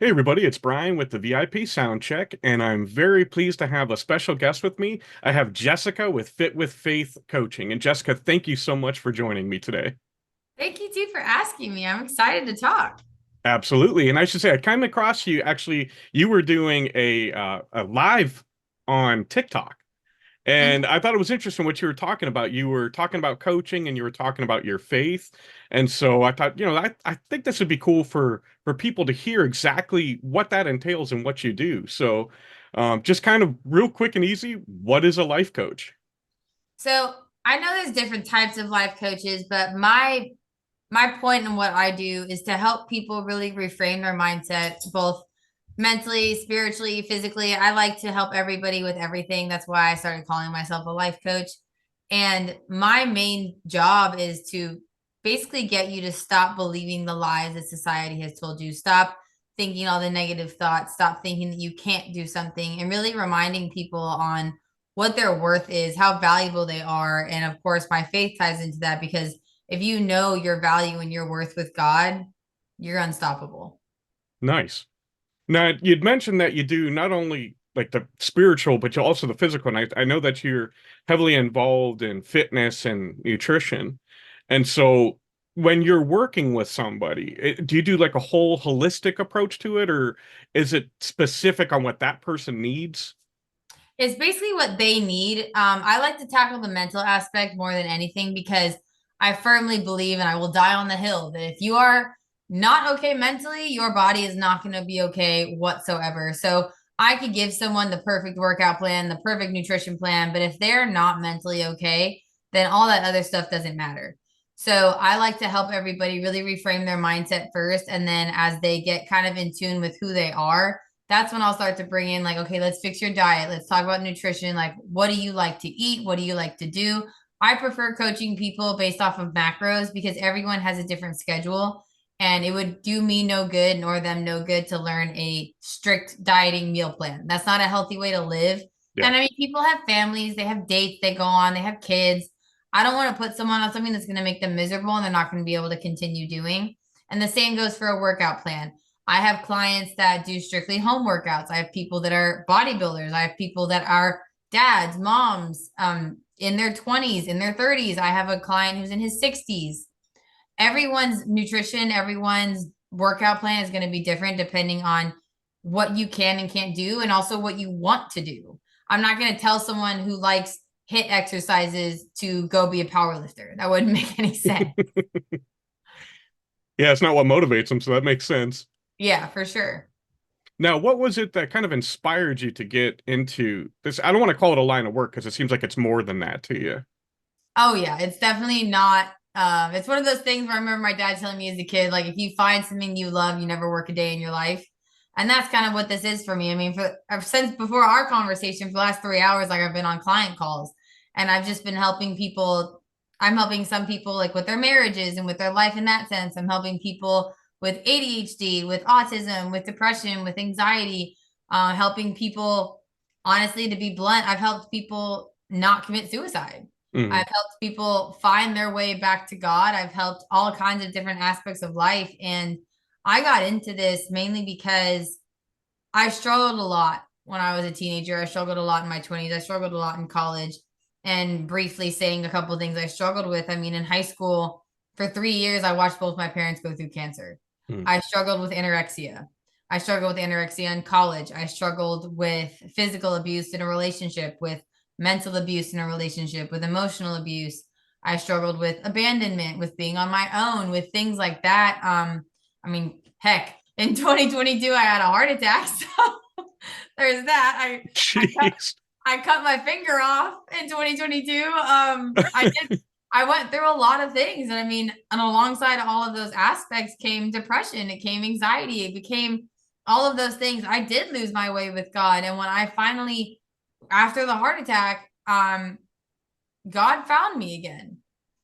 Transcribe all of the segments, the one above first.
Hey everybody, it's Brian with the VIP Soundcheck, and I'm very pleased to have a special guest with me. I have Jessica with Fit with Faith Coaching. And Jessica, thank you so much for joining me today. Thank you too for asking me. I'm excited to talk. Absolutely. And I should say I came across you actually, you were doing a live on TikTok. And Mhm. I thought it was interesting what you were talking about. You were talking about coaching and you were talking about your faith. And so I thought, I think this would be cool for people to hear exactly what that entails and what you do. So just kind of real quick and easy, what is a life coach? So I know there's different types of life coaches, but my point in what I do is to help people really reframe their mindset, both mentally, spiritually, physically. I like to help everybody with everything. That's why I started calling myself a life coach. And my main job is to basically get you to stop believing the lies that society has told you. Stop thinking all the negative thoughts. Stop thinking that you can't do something and really reminding people on what their worth is, how valuable they are. And of course, my faith ties into that because if you know your value and your worth with God, you're unstoppable. Nice. Now, you'd mentioned that you do not only like the spiritual, but you also the physical. And I know that you're heavily involved in fitness and nutrition. And so when you're working with somebody, do you do like a whole holistic approach to it, or is it specific on what that person needs? It's basically what they need. I like to tackle the mental aspect more than anything because I firmly believe, and I will die on the hill, that if you are not okay mentally, your body is not going to be okay whatsoever. So I could give someone the perfect workout plan, the perfect nutrition plan, but if they're not mentally okay, then all that other stuff doesn't matter. So I like to help everybody really reframe their mindset first. And then as they get kind of in tune with who they are, that's when I'll start to bring in like, okay, let's fix your diet. Let's talk about nutrition. Like, what do you like to eat? What do you like to do? I prefer coaching people based off of macros because everyone has a different schedule. And it would do me no good nor them no good to learn a strict dieting meal plan. That's not a healthy way to live. Yeah. And I mean, people have families, they have dates they go on, they have kids. I don't want to put someone on something that's going to make them miserable and they're not going to be able to continue doing. And the same goes for a workout plan. I have clients that do strictly home workouts. I have people that are bodybuilders. I have people that are dads, moms, in their 20s, in their 30s. I have a client who's in his 60s. Everyone's nutrition, everyone's workout plan is going to be different depending on what you can and can't do and also what you want to do. I'm not going to tell someone who likes hit exercises to go be a power lifter. That wouldn't make any sense. Yeah, it's not what motivates them, so that makes sense. Yeah, for sure. Now, what was it that kind of inspired you to get into this? I don't want to call it a line of work because it seems like it's more than that to you. Oh yeah, it's definitely not. It's one of those things where I remember my dad telling me as a kid, like if you find something you love, you never work a day in your life, and that's kind of what this is for me. I mean, for since before our conversation, for the last 3 hours, like I've been on client calls, and I've just been helping people. I'm helping some people like with their marriages and with their life in that sense. I'm helping people with ADHD, with autism, with depression, with anxiety. Helping people, honestly, to be blunt, I've helped people not commit suicide. Mm, I've helped people find their way back to God. I've helped all kinds of different aspects of life. And I got into this mainly because I struggled a lot when I was a teenager. I struggled a lot in my 20s. I struggled a lot in college. And briefly saying a couple of things I struggled with. I mean, in high school, for 3 years, I watched both my parents go through cancer. mm. I struggled with anorexia. I struggled with anorexia in college. I struggled with physical abuse in a relationship, with mental abuse in a relationship, with emotional abuse. I struggled with abandonment, with being on my own, with things like that. I mean, heck, in 2022, I had a heart attack. So there's that. I cut Jeez. I cut my finger off in 2022. I went through a lot of things. And I mean, and alongside all of those aspects came depression, it came anxiety, it became all of those things. I did lose my way with God. And when I finally, after the heart attack, God found me again.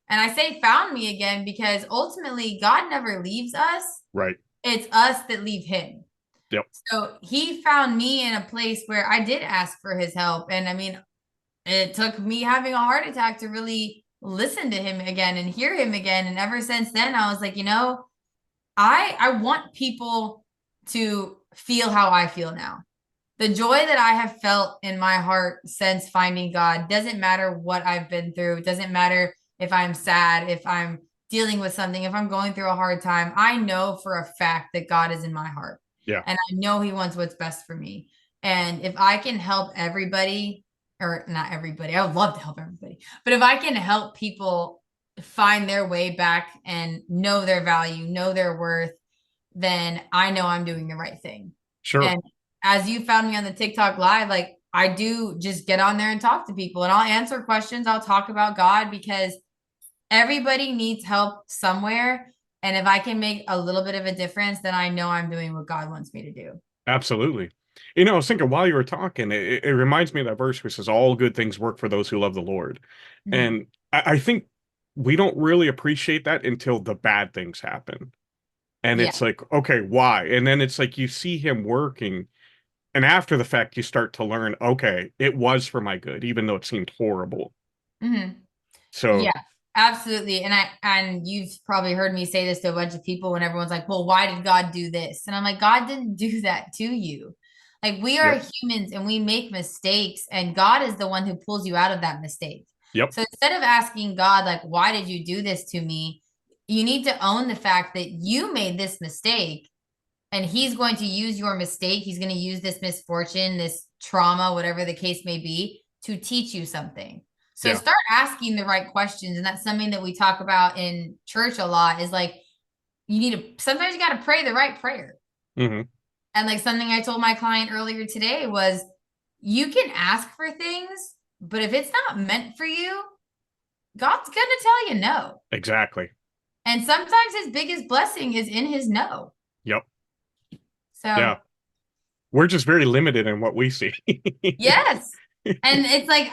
And I say found me again because ultimately God never leaves us. Right. It's us that leave him. Yep. So he found me in a place where I did ask for his help. And I mean, it took me having a heart attack to really listen to him again and hear him again. And ever since then, I was like, I want people to feel how I feel now. The joy that I have felt in my heart since finding God doesn't matter what I've been through. It doesn't matter if I'm sad, if I'm dealing with something, if I'm going through a hard time. I know for a fact that God is in my heart. Yeah, And I know he wants what's best for me. And if I can help everybody, or not everybody, I would love to help everybody, but if I can help people find their way back and know their value, know their worth, then I know I'm doing the right thing. sure. And as you found me on the TikTok live, like I do just get on there and talk to people and I'll answer questions. I'll talk about God because everybody needs help somewhere. And if I can make a little bit of a difference, then I know I'm doing what God wants me to do. Absolutely. I was thinking while you were talking, it reminds me of that verse where it says, all good things work for those who love the Lord. Mhm. And I think we don't really appreciate that until the bad things happen. And Yeah. it's like, okay, why? And then it's like you see him working, and after the fact, you start to learn, okay, it was for my good, even though it seemed horrible. Mhm. So, Yeah, absolutely. And you've probably heard me say this to a bunch of people when everyone's like, "Well, why did God do this?" And I'm like, "God didn't do that to you. Like we are yep, humans and we make mistakes and God is the one who pulls you out of that mistake." yep, So instead of asking God like, "Why did you do this to me?" you need to own the fact that you made this mistake and he's going to use your mistake. He's going to use this misfortune, this trauma, whatever the case may be, to teach you something. So yeah, start asking the right questions. And that's something that we talk about in church a lot is like, you need to, sometimes you got to pray the right prayer. hmm, And like something I told my client earlier today was, you can ask for things, but if it's not meant for you, God's going to tell you no. exactly. And sometimes his biggest blessing is in his no. Yep, So yeah. We're just very limited in what we see. yes. And it's like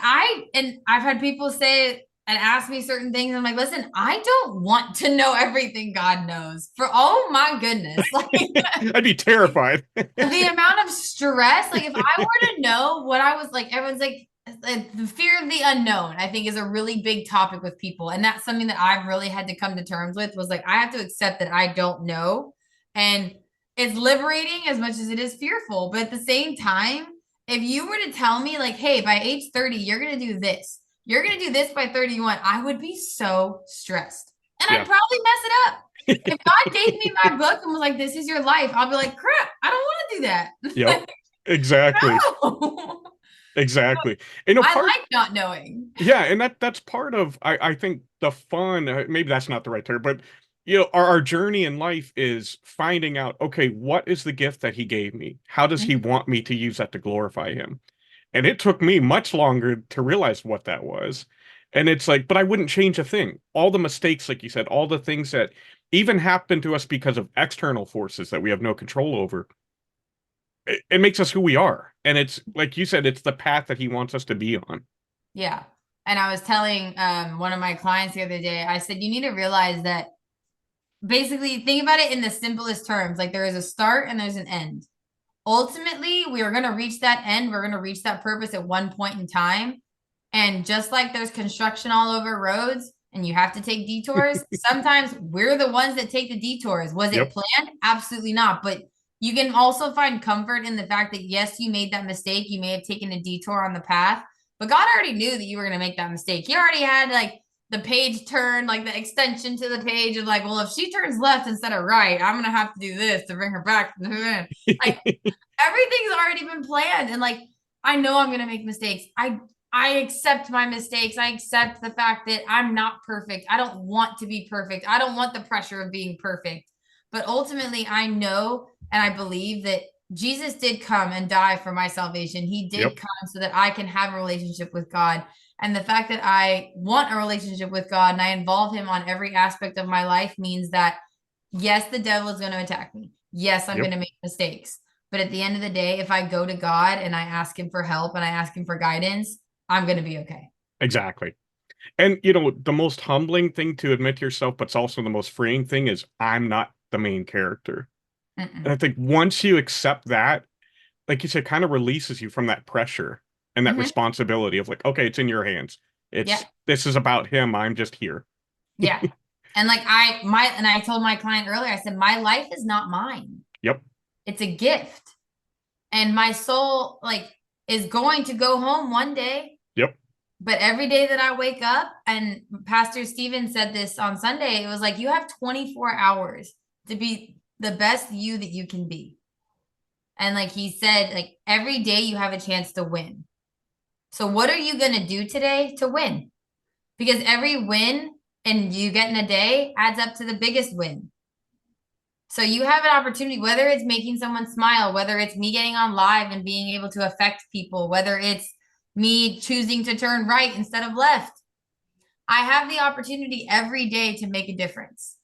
and I've had people say and ask me certain things. I'm like, listen, I don't want to know everything God knows. For oh my goodness. Like I'd be terrified. the amount of stress, like if I were to know what I was like, everyone's like the fear of the unknown, I think is a really big topic with people. And that's something that I've really had to come to terms with was like, I have to accept that I don't know. And it's liberating as much as it is fearful. But at the same time, if you were to tell me, like, hey, by age 30, you're going to do this, you're going to do this by 31, I would be so stressed. And I'd Yeah. probably mess it up. If God gave me my book and was like, this is your life, I'll be like, crap, I don't want to do Yep. that. Exactly. No. Exactly. I Part like not knowing. yeah, and that's part of I think the fun, maybe that's not the right term, but our journey in life is finding out, okay, what is the gift that he gave me? How does he Mhm. want me to use that to glorify him? And it took me much longer to realize what that was. And it's like, but I wouldn't change a thing. All the mistakes, like you said, all the things that even happen to us because of external forces that we have no control over, it makes us who we are. And it's like you said, it's the path that he wants us to be on. Yeah. And I was telling one of my clients the other day, I said, you need to realize that basically think about it in the simplest terms. Like there is a start and there's an end. Ultimately, we are going to reach that end. We're going to reach that purpose at one point in time. And just like there's construction all over roads and you have to take detours, sometimes we're the ones that take the detours. Was it Yep. planned? Absolutely not. But you can also find comfort in the fact that, yes, you made that mistake. You may have taken a detour on the path, but God already knew that you were going to make that mistake. He already had like the page turned, like the extension to the page of like, well, if she turns left instead of right, I'm going to have to do this to bring her back. Like everything's already been planned. And like, I know I'm going to make mistakes. I accept my mistakes. I accept the fact that I'm not perfect. I don't want to be perfect. I don't want the pressure of being perfect. But ultimately, I know and I believe that Jesus did come and die for my salvation. He did Yep. come so that I can have a relationship with God. And the fact that I want a relationship with God and I involve him on every aspect of my life means that, yes, the devil is going to attack me. Yes, I'm going Yep. to make mistakes. But at the end of the day, if I go to God and I ask him for help and I ask him for guidance, I'm going to be okay. Exactly. And the most humbling thing to admit to yourself, but it's also the most freeing thing is I'm not the main character. And I Mm-mm. think once you accept that, like you said, kind of releases you from that pressure and that Mm-hmm. responsibility of like, okay, it's in your hands. Yeah. This is about him. I'm just here. Yeah. And like and I told my client earlier, I said, my life is not mine. Yep. It's a gift. And my soul like is going to go home one day. Yep. But every day that I wake up, and Pastor Stephen said this on Sunday, it was like, you have 24 hours to be the best you that you can be. And like he said, like every day you have a chance to win. So what are you going to do today to win? Because every win and you get in a day adds up to the biggest win. So you have an opportunity, whether it's making someone smile, whether it's me getting on live and being able to affect people, whether it's me choosing to turn right instead of left. I have the opportunity every day to make a difference.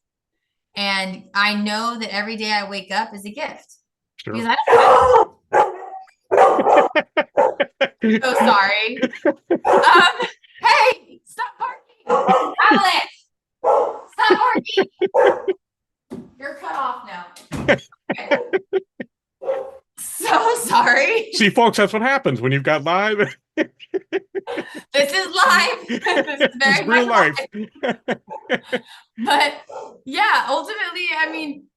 And I know that every day I wake up is a gift. Sure. Because I don't so sorry. Hey, stop barking. Avalanche, stop barking. You're cut off now. Okay. So sorry. See, folks, that's what happens when you've got live. This is live. This is very It's real life. But yeah, ultimately, I mean,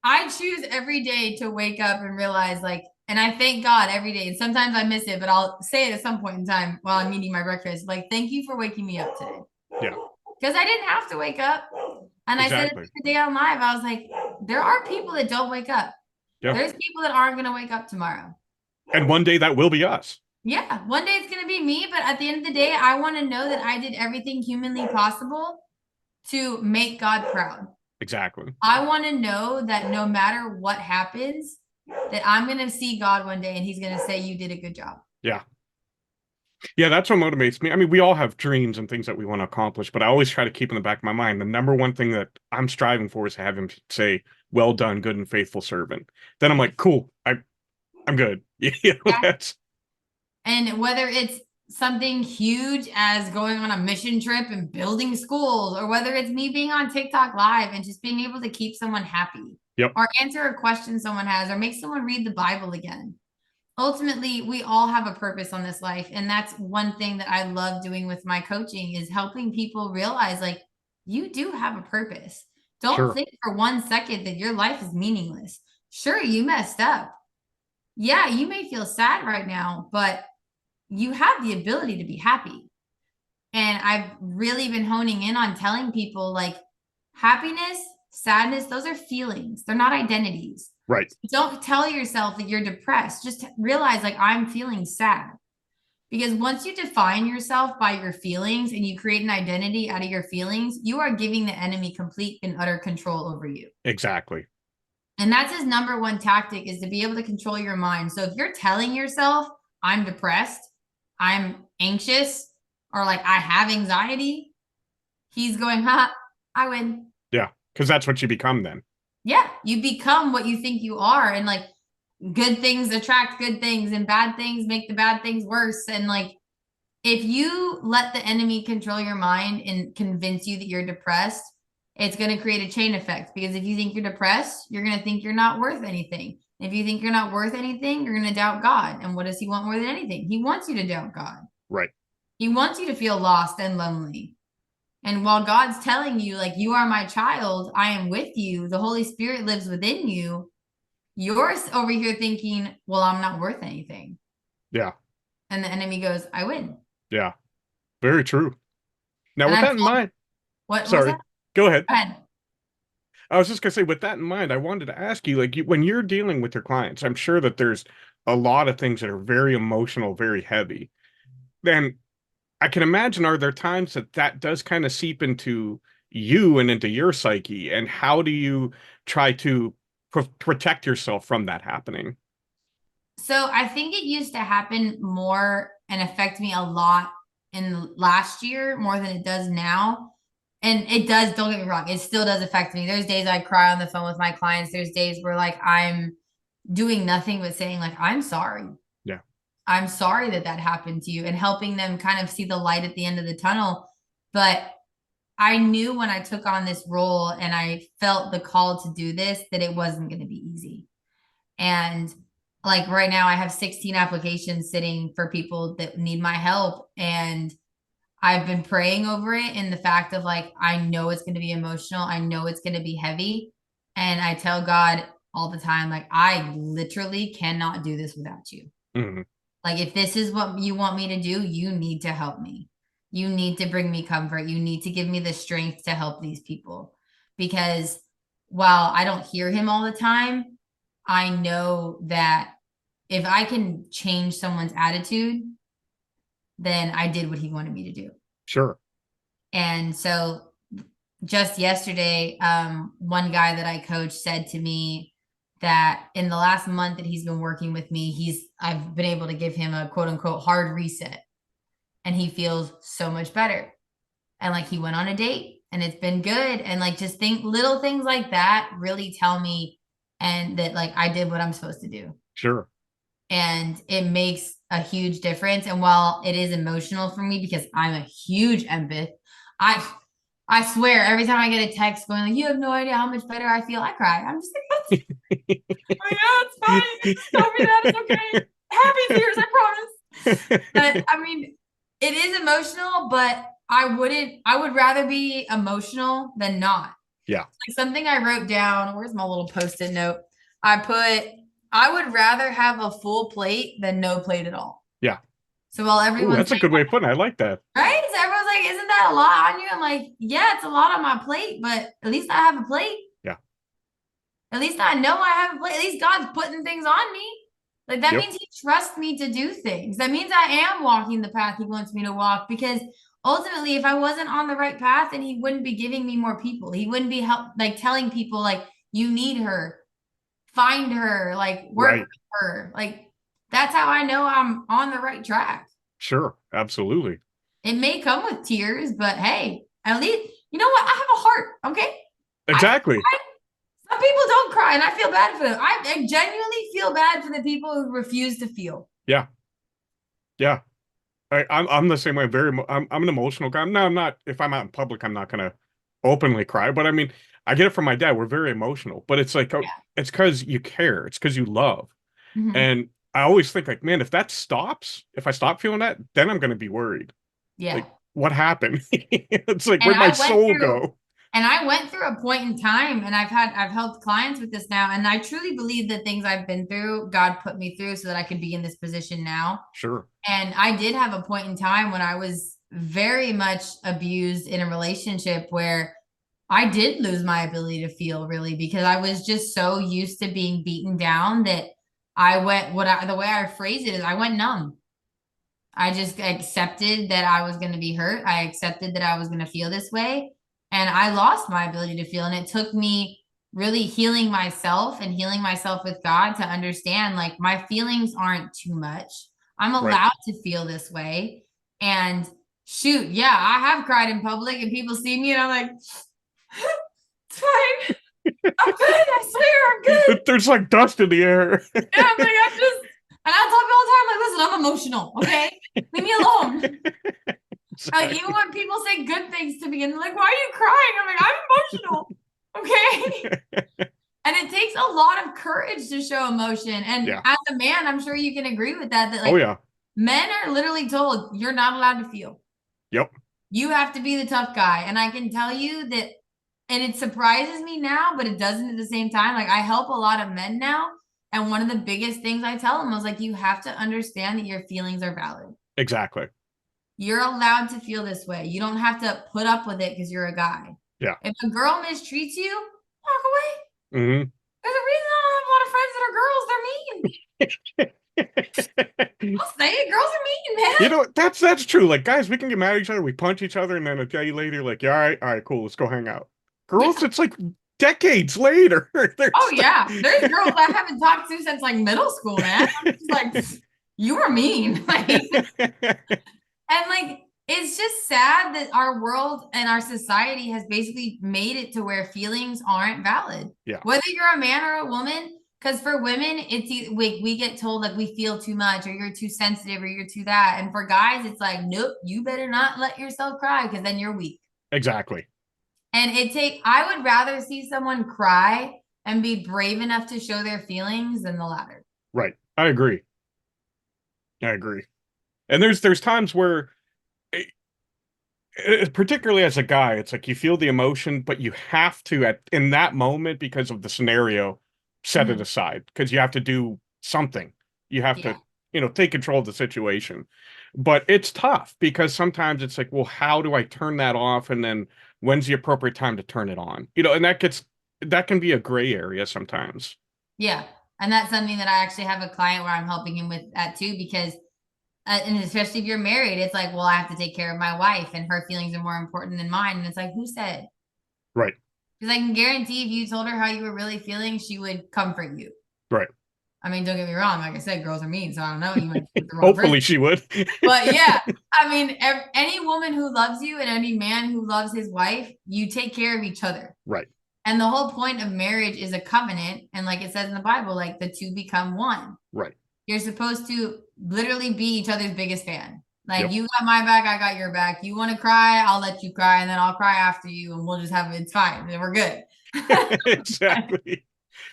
I choose every day to wake up and realize like, and I thank God every day. And sometimes I miss it, but I'll say it at some point in time while I'm eating my breakfast. Like, thank you for waking me up today. Yeah. Because I didn't have to wake up. And Exactly. I said it the day on live, I was like, there are people that don't wake up. Yeah. There's people that aren't going to wake up tomorrow. And one day that will be us. Yeah, one day it's going to be me. But at the end of the day, I want to know that I did everything humanly possible to make God proud. Exactly. I want to know that no matter what happens, that I'm going to see God one day and he's going to say, you did a good job. Yeah. Yeah, that's what motivates me. I mean, we all have dreams and things that we want to accomplish, but I always try to keep in the back of my mind, the number one thing that I'm striving for is to have him say, well done, good and faithful servant. Then I'm like, cool, I'm good. You know, that's... And whether it's something huge as going on a mission trip and building schools, or whether it's me being on TikTok live and just being able to keep someone happy, Yep. Or answer a question someone has, or make someone read the Bible again. Ultimately, we all have a purpose on this life. And that's one thing that I love doing with my coaching is helping people realize like, you do have a purpose. Don't think for 1 second that your life is meaningless. Sure, you messed up. Yeah, you may feel sad right now, but you have the ability to be happy. And I've really been honing in on telling people like happiness, sadness, those are feelings. They're not identities. Right. Don't tell yourself that you're depressed. Just realize like I'm feeling sad. Because once you define yourself by your feelings and you create an identity out of your feelings, you are giving the enemy complete and utter control over you. Exactly. And that's his number one tactic is to be able to control your mind. So if you're telling yourself, I'm depressed, I'm anxious, or like I have anxiety, he's going, ha, I win. Yeah, because that's what you become then. Yeah, you become what you think you are. And like good things attract good things and bad things make the bad things worse. And like if you let the enemy control your mind and convince you that you're depressed, it's going to create a chain effect. Because if you think you're depressed, you're going to think you're not worth anything. If you think you're not worth anything, you're going to doubt God. And what does he want more than anything? He wants you to doubt God. Right. He wants you to feel lost and lonely. And while God's telling you, like, you are my child, I am with you, the Holy Spirit lives within you, you're over here thinking, well, I'm not worth anything. Yeah. And the enemy goes, I win. Yeah. Very true. Now, with that in mind, sorry, go ahead. Go ahead. I was just gonna say, with that in mind, I wanted to ask you, like, when you're dealing with your clients, I'm sure that there's a lot of things that are very emotional, very heavy. Then I can imagine, are there times that does kind of seep into you and into your psyche? And how do you try to protect yourself from that happening? So I think it used to happen more and affect me a lot in last year more than it does now. And it does, don't get me wrong, it still does affect me. There's days I cry on the phone with my clients. There's days where like I'm doing nothing but saying like, I'm sorry. Yeah. I'm sorry that that happened to you, and helping them kind of see the light at the end of the tunnel. But I knew when I took on this role and I felt the call to do this, that it wasn't going to be easy. And like right now I have 16 applications sitting for people that need my help. And I've been praying over it in the fact of like, I know it's going to be emotional. I know it's going to be heavy. And I tell God, all the time. Like, I literally cannot do this without you. Mhm. Like, if this is what you want me to do, you need to help me. You need to bring me comfort. You need to give me the strength to help these people. Because while I don't hear him all the time, I know that if I can change someone's attitude, then I did what he wanted me to do. Sure. And so just yesterday, one guy that I coach said to me that in the last month that he's been working with me, I've been able to give him a quote unquote hard reset, and he feels so much better. And like, he went on a date and it's been good. And like, just think little things like that really tell me and that like I did what I'm supposed to do. Sure. And it makes a huge difference. And while it is emotional for me because I'm a huge empath, I I swear every time I get a text going like, you have no idea how much better I feel, I cry. I'm just like, that's, oh yeah, it's fine. Just tell me that it's okay. Happy tears, I promise. But I mean, it is emotional, but I would rather be emotional than not. Yeah. Like, something I wrote down, where's my little post-it note? I would rather have a full plate than no plate at all. Yeah. So while Oh, everyone's that's a saying, good way of putting it. I like that. right? So everyone's like, isn't that a lot on you? I'm like, yeah, it's a lot on my plate, but at least I have a plate. Yeah. At least I know I have a plate. At least God's putting things on me. Like, that Yep. means he trusts me to do things. That means I am walking the path he wants me to walk, because ultimately, if I wasn't on the right path, then he wouldn't be giving me more people. He wouldn't be telling people like, you need her, find her, like work Right. with her. Like, that's how I know I'm on the right track. Sure. Absolutely. It may come with tears, but hey, at least, you know what? I have a heart. Okay. Exactly. Some people don't cry, and I feel bad for them. I genuinely feel bad for the people who refuse to feel. Yeah. Yeah. I'm the same way. I'm an emotional guy. No, I'm not. If I'm out in public, I'm not gonna openly cry. But I mean, I get it from my dad. We're very emotional, but it's like, Yeah. it's because you care. It's because you love. Mhm. And I always think like, man, if that stops, if I stop feeling that, then I'm gonna be worried. Yeah. Like, what happened? It's like, And where'd my soul go? I went through a point in time, and I've helped clients with this now, and I truly believe the things I've been through, God put me through so that I could be in this position now. Sure. And I did have a point in time when I was very much abused in a relationship where I did lose my ability to feel, really, because I was just so used to being beaten down that the way I phrase it is, I went numb. I just accepted that I was going to be hurt. I accepted that I was going to feel this way. And I lost my ability to feel. And it took me really healing myself and healing myself with God to understand like, my feelings aren't too much. I'm Right. allowed to feel this way. And shoot, yeah, I have cried in public and people see me and I'm like, it's fine. I'm good. I swear I'm good. There's like dust in the air. Yeah, I'm like, and I tell people all the time, like, listen, I'm emotional. Okay. Leave me alone. Exactly. Even when people say good things to me and they're like, why are you crying? I'm like, I'm emotional. Okay. And it takes a lot of courage to show emotion. And Yeah. as a man, I'm sure you can agree with that, that Oh like, yeah. men are literally told you're not allowed to feel. Yep. You have to be the tough guy. And I can tell you that, and it surprises me now, but it doesn't at the same time. Like, I help a lot of men now. And one of the biggest things I tell them was like, you have to understand that your feelings are valid. Exactly. You're allowed to feel this way. You don't have to put up with it because you're a guy. Yeah. If a girl mistreats you, walk away. Hmm. There's a reason I don't have a lot of friends that are girls. They're mean. I'll say it. Girls are mean, man. You know, that's true. Like, guys, we can get mad at each other, we punch each other, and then a day later, like, yeah, all right, cool, let's go hang out. Girls, Yeah. it's like decades later. Oh yeah. There's girls I haven't talked to since like middle school, man. I'm just like, you were mean. And like, it's just sad that our world and our society has basically made it to where feelings aren't valid. Yeah. Whether you're a man or a woman, because for women, we get told like we feel too much, or you're too sensitive, or you're too that. And for guys, it's like, nope, you better not let yourself cry because then you're weak. Exactly. And I would rather see someone cry and be brave enough to show their feelings than the latter. Right. I agree. I agree. And there's times where, particularly as a guy, it's like you feel the emotion, but you have to in that moment because of the scenario. set it aside because you have to do something. You have Yeah. to, take control of the situation. But it's tough because sometimes it's like, well, how do I turn that off? And then when's the appropriate time to turn it on? And that can be a gray area sometimes. Yeah. And that's something that I actually have a client where I'm helping him with that too, because, and especially if you're married, it's like, well, I have to take care of my wife and her feelings are more important than mine. And it's like, who said? Right. Because I can guarantee if you told her how you were really feeling, she would comfort you. Right. I mean, don't get me wrong. Like I said, girls are mean, so I don't know. You might pick the wrong person. Hopefully she would. But yeah, I mean, any woman who loves you and any man who loves his wife, you take care of each other. Right. And the whole point of marriage is a covenant. And like it says in the Bible, like the two become one. Right. You're supposed to literally be each other's biggest fan. Like Yep. you got my back, I got your back. You want to cry, I'll let you cry, and then I'll cry after you, and we'll just have it's fine, and we're good. Exactly.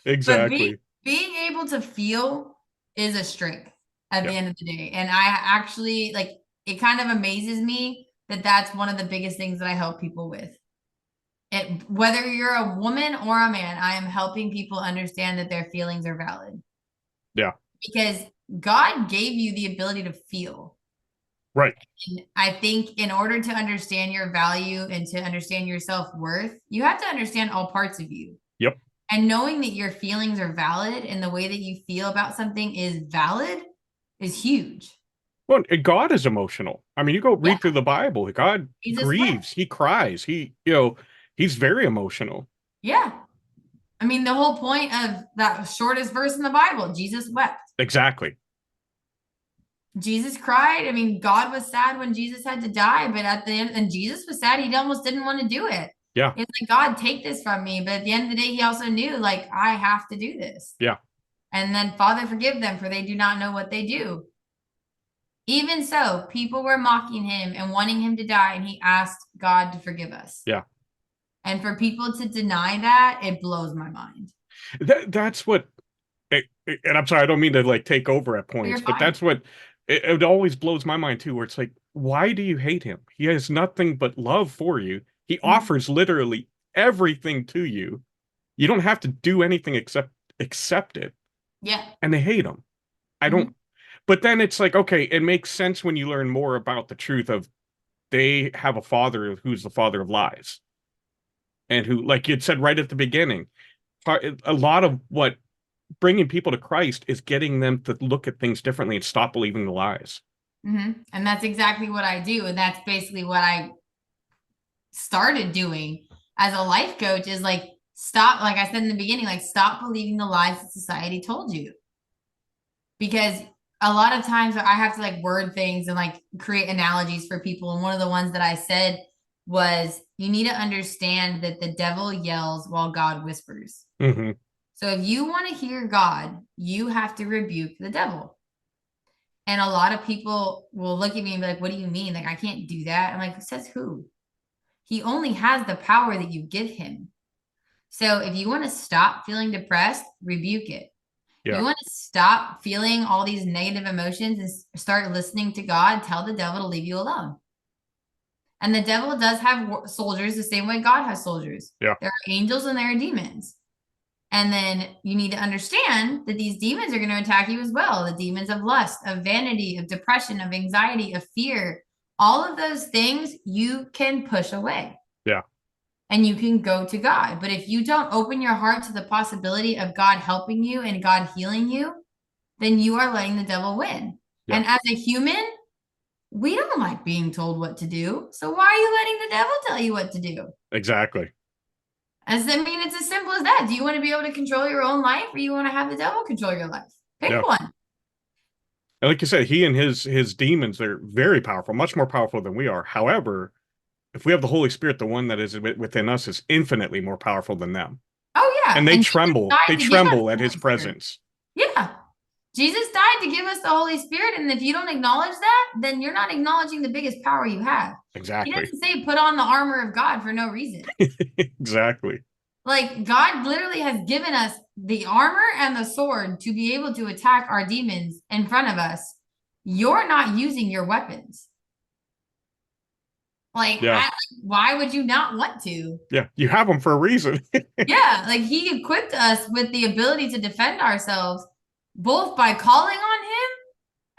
But Exactly. being able to feel is a strength at the Yep. end of the day. And I actually like it kind of amazes me that that's one of the biggest things that I help people with. Whether you're a woman or a man, I am helping people understand that their feelings are valid. Yeah. Because God gave you the ability to feel. Right. And I think in order to understand your value and to understand your self-worth, you have to understand all parts of you. Yep. And knowing that your feelings are valid and the way that you feel about something is valid is huge. Well, God is emotional. I mean, you go Yeah. read through the Bible, God Jesus wept. grieves, he cries, he's very emotional. Yeah. I mean, the whole point of that shortest verse in the Bible, Jesus wept. Exactly. Jesus cried. I mean, God was sad when Jesus had to die, but at the end, and Jesus was sad. He almost didn't want to do it. Yeah. It's like, God, take this from me. But at the end of the day, he also knew, like, I have to do this. Yeah. And then, Father, forgive them, for they do not know what they do. Even so, people were mocking him and wanting him to die, and he asked God to forgive us. Yeah. And for people to deny that, it blows my mind. That's what, and I'm sorry, I don't mean to like take over at points, but that's what it always blows my mind too, where it's like, why do you hate him? He has nothing but love for you. He offers literally everything to you. You don't have to do anything except accept it. Yeah. And they hate him. I don't, but then it's like, okay, it makes sense when you learn more about the truth of they have a father who's the father of lies. And who, like you said right at the beginning, a lot of what bringing people to Christ is getting them to look at things differently and stop believing the lies. And that's exactly what I do. And that's basically what I started doing as a life coach is like, stop, like I said in the beginning, like stop believing the lies that society told you. Because a lot of times I have to like word things and like create analogies for people. And one of the ones that I said was, you need to understand that the devil yells while God whispers. So if you want to hear God, you have to rebuke the devil. And a lot of people will look at me and be like, what do you mean? Like, I can't do that. I'm like, says who? He only has the power that you give him. So if you want to stop feeling depressed, rebuke it. Yeah. You want to stop feeling all these negative emotions and start listening to God, tell the devil to leave you alone. And the devil does have soldiers the same way God has soldiers. Yeah. There are angels and there are demons. And then you need to understand that these demons are going to attack you as well. The demons of lust, of vanity, of depression, of anxiety, of fear, all of those things you can push away. Yeah. And you can go to God. But if you don't open your heart to the possibility of God helping you and God healing you, then you are letting the devil win. Yeah. And as a human, we don't like being told what to do. So why are you letting the devil tell you what to do? Exactly. I mean, it's as simple as that. Do you want to be able to control your own life or you want to have the devil control your life? Pick one. And like you said, he and his demons, they're very powerful, much more powerful than we are. However, if we have the Holy Spirit, the one that is within us is infinitely more powerful than them. Oh, yeah. And they tremble. They tremble at his presence. Yeah. Jesus died to give us the Holy Spirit. And if you don't acknowledge that, then you're not acknowledging the biggest power you have. Exactly. He doesn't say put on the armor of God for no reason. Exactly. Like God literally has given us the armor and the sword to be able to attack our demons in front of us. You're not using your weapons. Like, Yeah. why would you not want to? Yeah. You have them for a reason. Yeah, like he equipped us with the ability to defend ourselves, both by calling on him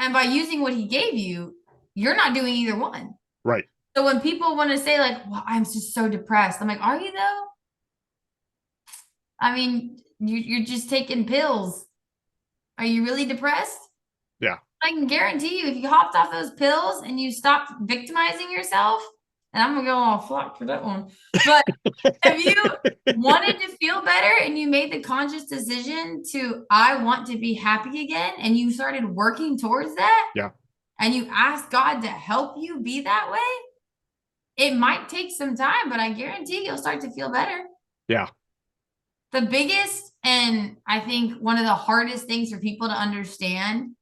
and by using what he gave you. You're not doing either one. Right. So when people want to say like, "Well, I'm just so depressed," I'm like, "Are you though? I mean, you're just taking pills. Are you really depressed?" Yeah. I can guarantee you, if you hopped off those pills and you stopped victimizing yourself, and I'm gonna go all flock for that one, but if you wanted to feel better and you made the conscious decision to, I want to be happy again, and you started working towards that, Yeah. and you asked God to help you be that way, it might take some time, but I guarantee you'll start to feel better. Yeah. The biggest, and I think one of the hardest things for people to understand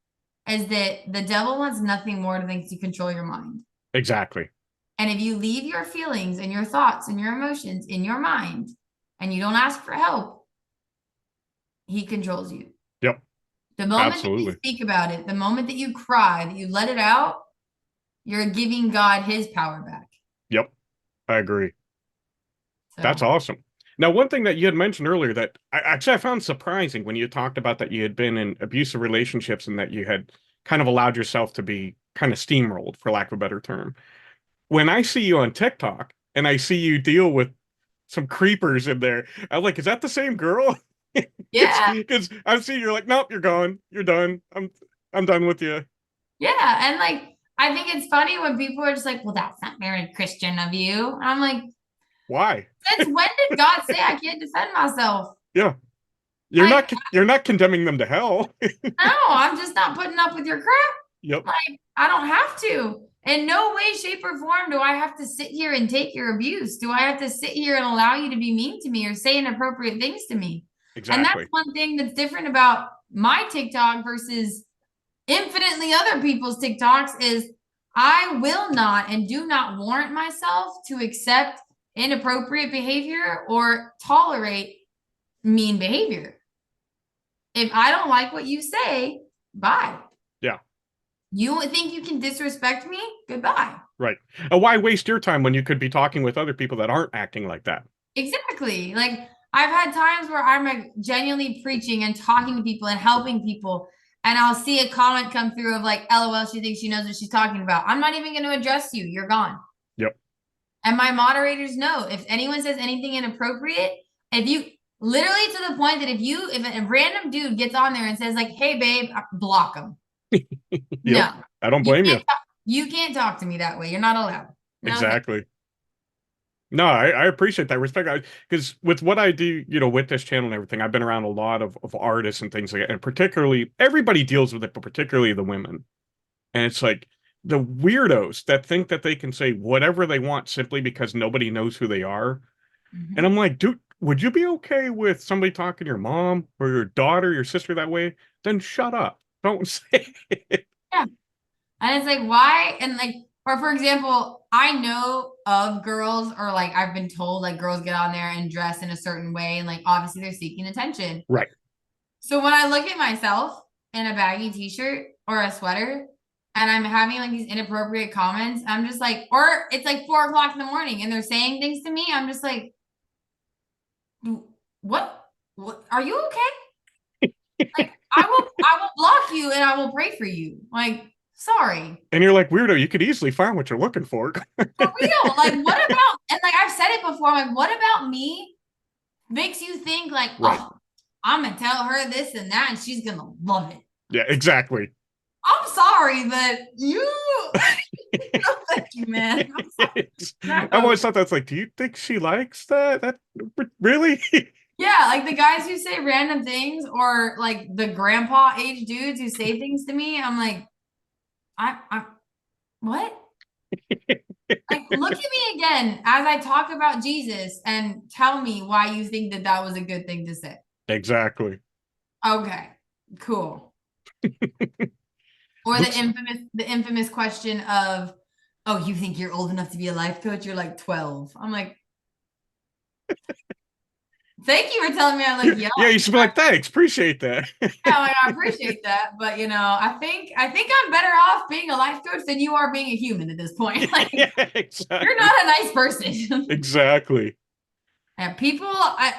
is that the devil wants nothing more than to control your mind. Exactly. And if you leave your feelings and your thoughts and your emotions in your mind and you don't ask for help, he controls you. Yep. The moment that you Absolutely. speak about it, the moment that you cry, that you let it out, you're giving God his power back. Yep. I agree. That's So, awesome. Now, one thing that you had mentioned earlier that I found surprising when you talked about that you had been in abusive relationships and that you had kind of allowed yourself to be kind of steamrolled, for lack of a better term. When I see you on TikTok and I see you deal with some creepers in there, I'm like, is that the same girl? yeah. Because I've seen you're like, nope, you're gone. You're done. I'm done with you. Yeah. And like, I think it's funny when people are just like, well, that's not very Christian of you. And I'm like, Why? since when did God say I can't defend myself? Yeah. Like, You're not condemning them to hell. no, I'm just not putting up with your crap. Yep. Like, I don't have to. In no way, shape, or form do I have to sit here and take your abuse. Do I have to sit here and allow you to be mean to me or say inappropriate things to me? And that's Exactly. one thing that's different about my TikTok versus infinitely other people's TikToks is I will not and do not warrant myself to accept inappropriate behavior or tolerate mean behavior. If I don't like what you say, bye. Yeah. You think you can disrespect me? Goodbye. Right. Why waste your time when you could be talking with other people that aren't acting like that? Exactly. Like I've had times where I'm like genuinely preaching and talking to people and helping people, and I'll see a comment come through of like, LOL, she thinks she knows what she's talking about. I'm not even going to address you. You're gone. Yep. And my moderators know if anyone says anything inappropriate, if you literally to the point that if a random dude gets on there and says like, hey babe, block them. Yep. No, I don't blame you. you can't talk to me that way. You're not allowed. No, thank Exactly. No, I appreciate that respect. Because with what I do, with this channel and everything, I've been around a lot of artists and things like that. And particularly, everybody deals with it, but particularly the women. And it's like the weirdos that think that they can say whatever they want simply because nobody knows who they are. And Mhm. I'm like, dude, would you be okay with somebody talking to your mom or your daughter, your sister that way? Then shut up. Don't say it. Yeah. And it's like, why? And like, or for example, I know of girls, or like I've been told like girls get on there and dress in a certain way, and like obviously they're seeking attention. Right. So when I look at myself in a baggy t-shirt or a sweater and I'm having like these inappropriate comments, I'm just like, or it's like 4 o'clock in the morning and they're saying things to me, I'm just like, what? What are you okay? Like I will block you and I will pray for you. Like, sorry. And you're like, weirdo, you could easily find what you're looking for. For real. Like, what about, and like I've said it before, I'm like, what about me makes you think like, Right. oh, I'm gonna tell her this and that and she's gonna love it. Yeah, exactly. I'm sorry, but you no, thank you, man. I'm sorry. I've No. always thought that's like, do you think she likes that? That really? Yeah, like the guys who say random things or like the grandpa age dudes who say things to me, I'm like, I what? Like, look at me again as I talk about Jesus and tell me why you think that that was a good thing to say. Exactly. Okay, cool. Or Looks the infamous question of, oh, you think you're old enough to be a life coach? You're like 12. I'm like, Thank you for telling me I look young. Yeah, you should be like, thanks, appreciate that. Yeah, like, I appreciate that, but I think I'm better off being a life coach than you are being a human at this point. Like, Yeah, you're exactly. not a nice person. Exactly. And people, I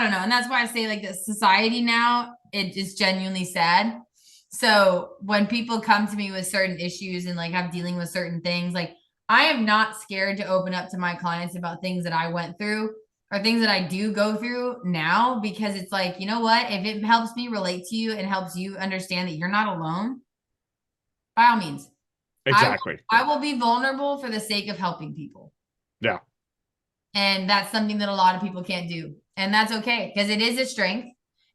don't know, and that's why I say like the society now, it is genuinely sad. So when people come to me with certain issues and like I'm dealing with certain things, like I am not scared to open up to my clients about things that I went through or things that I do go through now because it's like, you know what? If it helps me relate to you and helps you understand that you're not alone, by all means, I will, Exactly. I will be vulnerable for the sake of helping people. Yeah. And that's something that a lot of people can't do. And that's okay because it is a strength.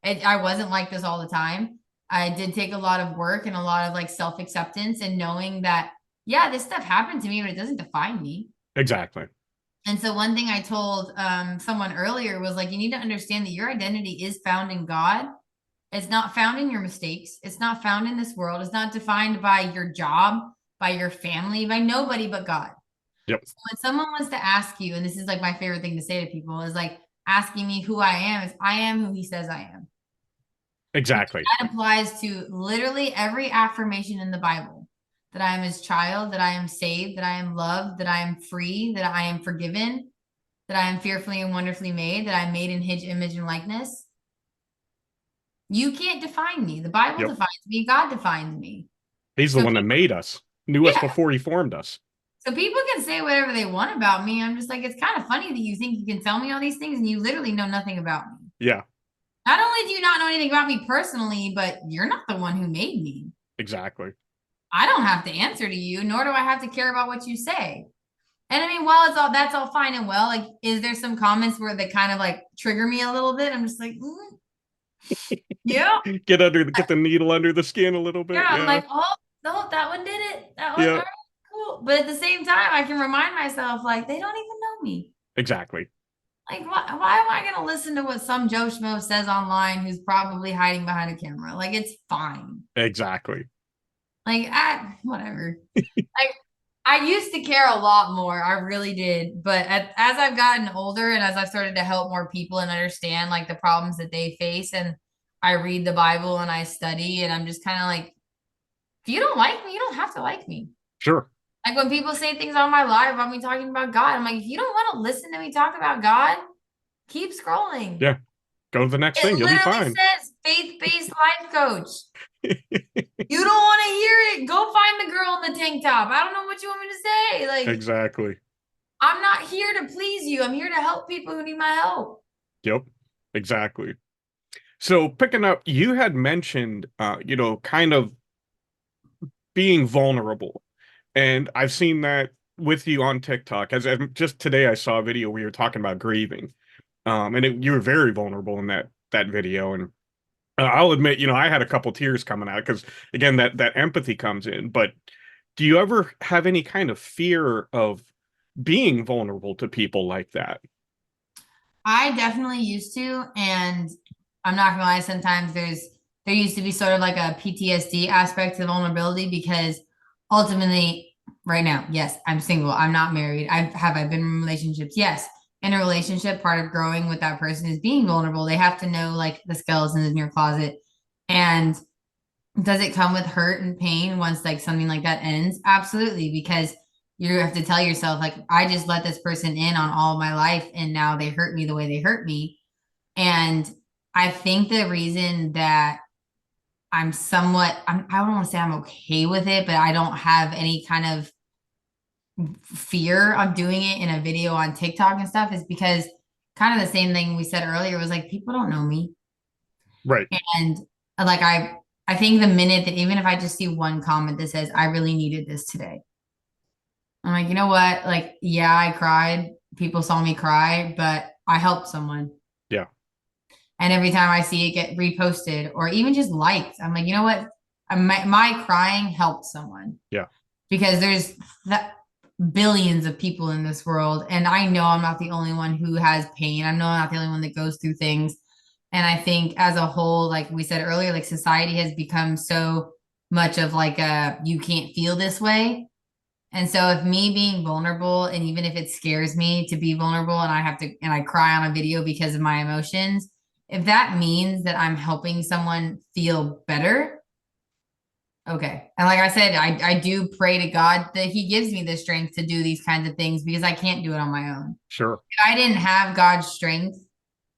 I wasn't like this all the time. I did take a lot of work and a lot of like self acceptance and knowing that, yeah, this stuff happened to me, but it doesn't define me. Exactly. And so, one thing I told someone earlier was like, you need to understand that your identity is found in God. It's not found in your mistakes. It's not found in this world. It's not defined by your job, by your family, by nobody but God. Yep. So when someone wants to ask you, and this is like my favorite thing to say to people, is like asking me who I am, is I am who he says I am. Exactly. That applies to literally every affirmation in the Bible that I am his child, that I am saved, that I am loved, that I am free, that I am forgiven, that I am fearfully and wonderfully made, that I'm made in his image and likeness. You can't define me. The Bible Yep. defines me, God defines me. He's the So one that people, made us, knew us yeah. before he formed us. So people can say whatever they want about me. I'm just like, it's kind of funny that you think you can tell me all these things and you literally know nothing about me. Yeah. Not only do you not know anything about me personally, but you're not the one who made me. Exactly. I don't have to answer to you, nor do I have to care about what you say. And I mean, while it's all that's all fine and well, like, is there some comments where they kind of like trigger me a little bit? I'm just like, yeah, Get the needle under the skin a little yeah. bit. I'm Yeah. like, oh, no, that one did it. That one, all Yeah. right, cool. But at the same time, I can remind myself, like, they don't even know me. Exactly. Like, why am I going to listen to what some Joe Schmo says online who's probably hiding behind a camera? Like, it's fine. Exactly. Like, whatever. Like, I used to care a lot more. I really did. But as I've gotten older and as I've started to help more people and understand like the problems that they face, and I read the Bible and I study, and I'm just kind of like, if you don't like me, you don't have to like me. Sure. Like when people say things on my live about me talking about God, I'm like, if you don't want to listen to me talk about God, keep scrolling. Yeah. Go to the next It thing. You'll be literally fine. says faith-based life coach. You don't want to hear it? Go find the girl in the tank top. I don't know what you want me to say. Like, Exactly. I'm not here to please you. I'm here to help people who need my help. Yep. Exactly. So picking up, you had mentioned, kind of being vulnerable. And I've seen that with you on TikTok. As just today, I saw a video where you were talking about grieving. You were very vulnerable in that video. And I'll admit, I had a couple tears coming out because again, that empathy comes in. But do you ever have any kind of fear of being vulnerable to people like that? I definitely used to, and I'm not gonna lie, sometimes there used to be sort of like a PTSD aspect to vulnerability because ultimately, right now, yes, I'm single. I'm not married. I've been in relationships? Yes. In a relationship, part of growing with that person is being vulnerable. They have to know like the skeletons in your closet. And does it come with hurt and pain once like something like that ends? Absolutely, because you have to tell yourself like I just let this person in on all my life and now they hurt me the way they hurt me. And I think the reason that I don't want to say I'm okay with it, but I don't have any kind of fear of doing it in a video on TikTok and stuff is because kind of the same thing we said earlier was like people don't know me. Right. And like I think the minute that even if I just see one comment that says I really needed this today, I'm like, you know what? Like, yeah, I cried. People saw me cry, but I helped someone. Yeah. And every time I see it get reposted or even just liked, I'm like, you know what? My crying helped someone Yeah. because there's that billions of people in this world. And I know I'm not the only one who has pain. I know I'm not the only one that goes through things. And I think as a whole, like we said earlier, like society has become so much of like a you can't feel this way. And so if me being vulnerable, and even if it scares me to be vulnerable and I cry on a video because of my emotions, if that means that I'm helping someone feel better, okay. And like I said, I do pray to God that he gives me the strength to do these kinds of things because I can't do it on my own. Sure. If I didn't have God's strength,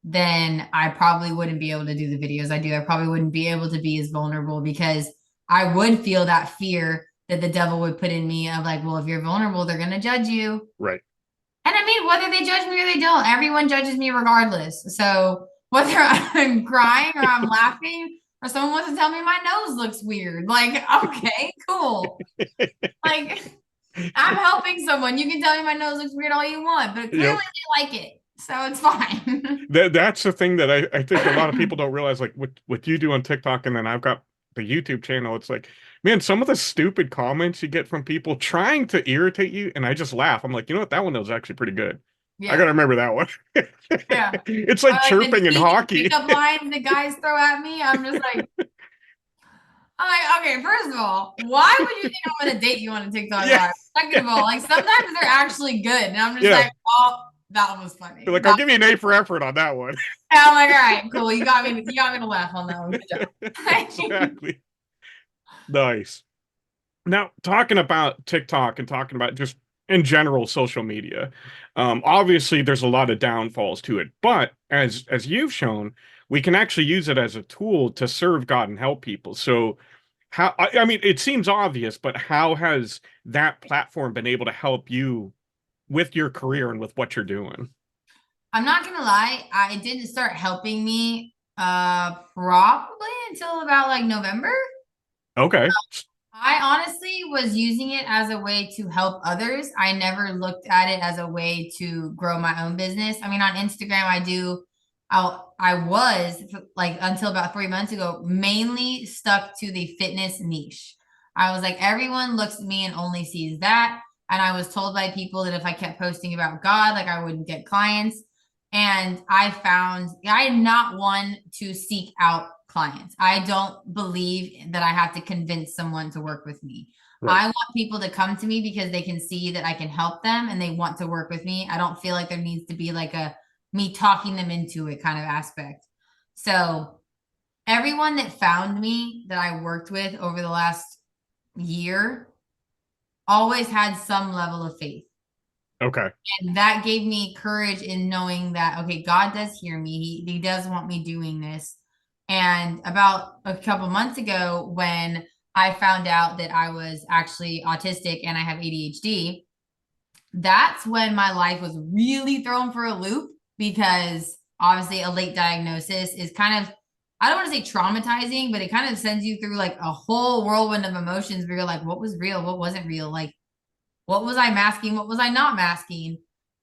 then I probably wouldn't be able to do the videos I do. I probably wouldn't be able to be as vulnerable because I would feel that fear that the devil would put in me of like, well, if you're vulnerable, they're going to judge you. Right. And I mean, whether they judge me or they don't, everyone judges me regardless. So whether I'm crying or I'm laughing or someone wants to tell me my nose looks weird, like, okay, cool. Like, I'm helping someone. You can tell me my nose looks weird all you want, but clearly Yep. they like it. So it's fine. That's the thing that I think a lot of people don't realize, like what you do on TikTok, and then I've got the YouTube channel. It's like, man, some of the stupid comments you get from people trying to irritate you, and I just laugh. I'm like, you know what? That one was actually pretty good. I Yeah. gotta remember that one. Yeah. It's Or like like the chirping in cheesy hockey. pickup lines that guys throw at me. I'm like, okay, first of all, why would you think I'm gonna date you on a TikTok Yeah. live? Second of all, like sometimes they're actually good. And I'm just Yeah. like, oh, that was funny. Like, I'll give you an A for effort on that one. And I'm like, all right, cool. You got me to laugh on that one. Good job. Exactly. Nice. Now, talking about TikTok and talking about just in general social media, obviously there's a lot of downfalls to it, but as you've shown, we can actually use it as a tool to serve God and help people. So, I mean, it seems obvious, but how has that platform been able to help you with your career and with what you're doing? I'm not gonna lie, I didn't start helping me probably until about like November. Okay. I honestly was using it as a way to help others. I never looked at it as a way to grow my own business. I mean, on Instagram, I was like until about 3 months ago, mainly stuck to the fitness niche. I was like, everyone looks at me and only sees that. And I was told by people that if I kept posting about God, like I wouldn't get clients. And I found I am not one to seek out clients. I don't believe that I have to convince someone to work with me. Right. I want people to come to me because they can see that I can help them and they want to work with me. I don't feel like there needs to be like a me talking them into it kind of aspect. So everyone that found me that I worked with over the last year always had some level of faith. Okay. And that gave me courage in knowing that, okay, God does hear me. He does want me doing this. And about a couple months ago, when I found out that I was actually autistic and I have ADHD, that's when my life was really thrown for a loop because obviously a late diagnosis is kind of, I don't want to say traumatizing, but it kind of sends you through like a whole whirlwind of emotions where you're like, what was real? What wasn't real? Like, what was I masking? What was I not masking?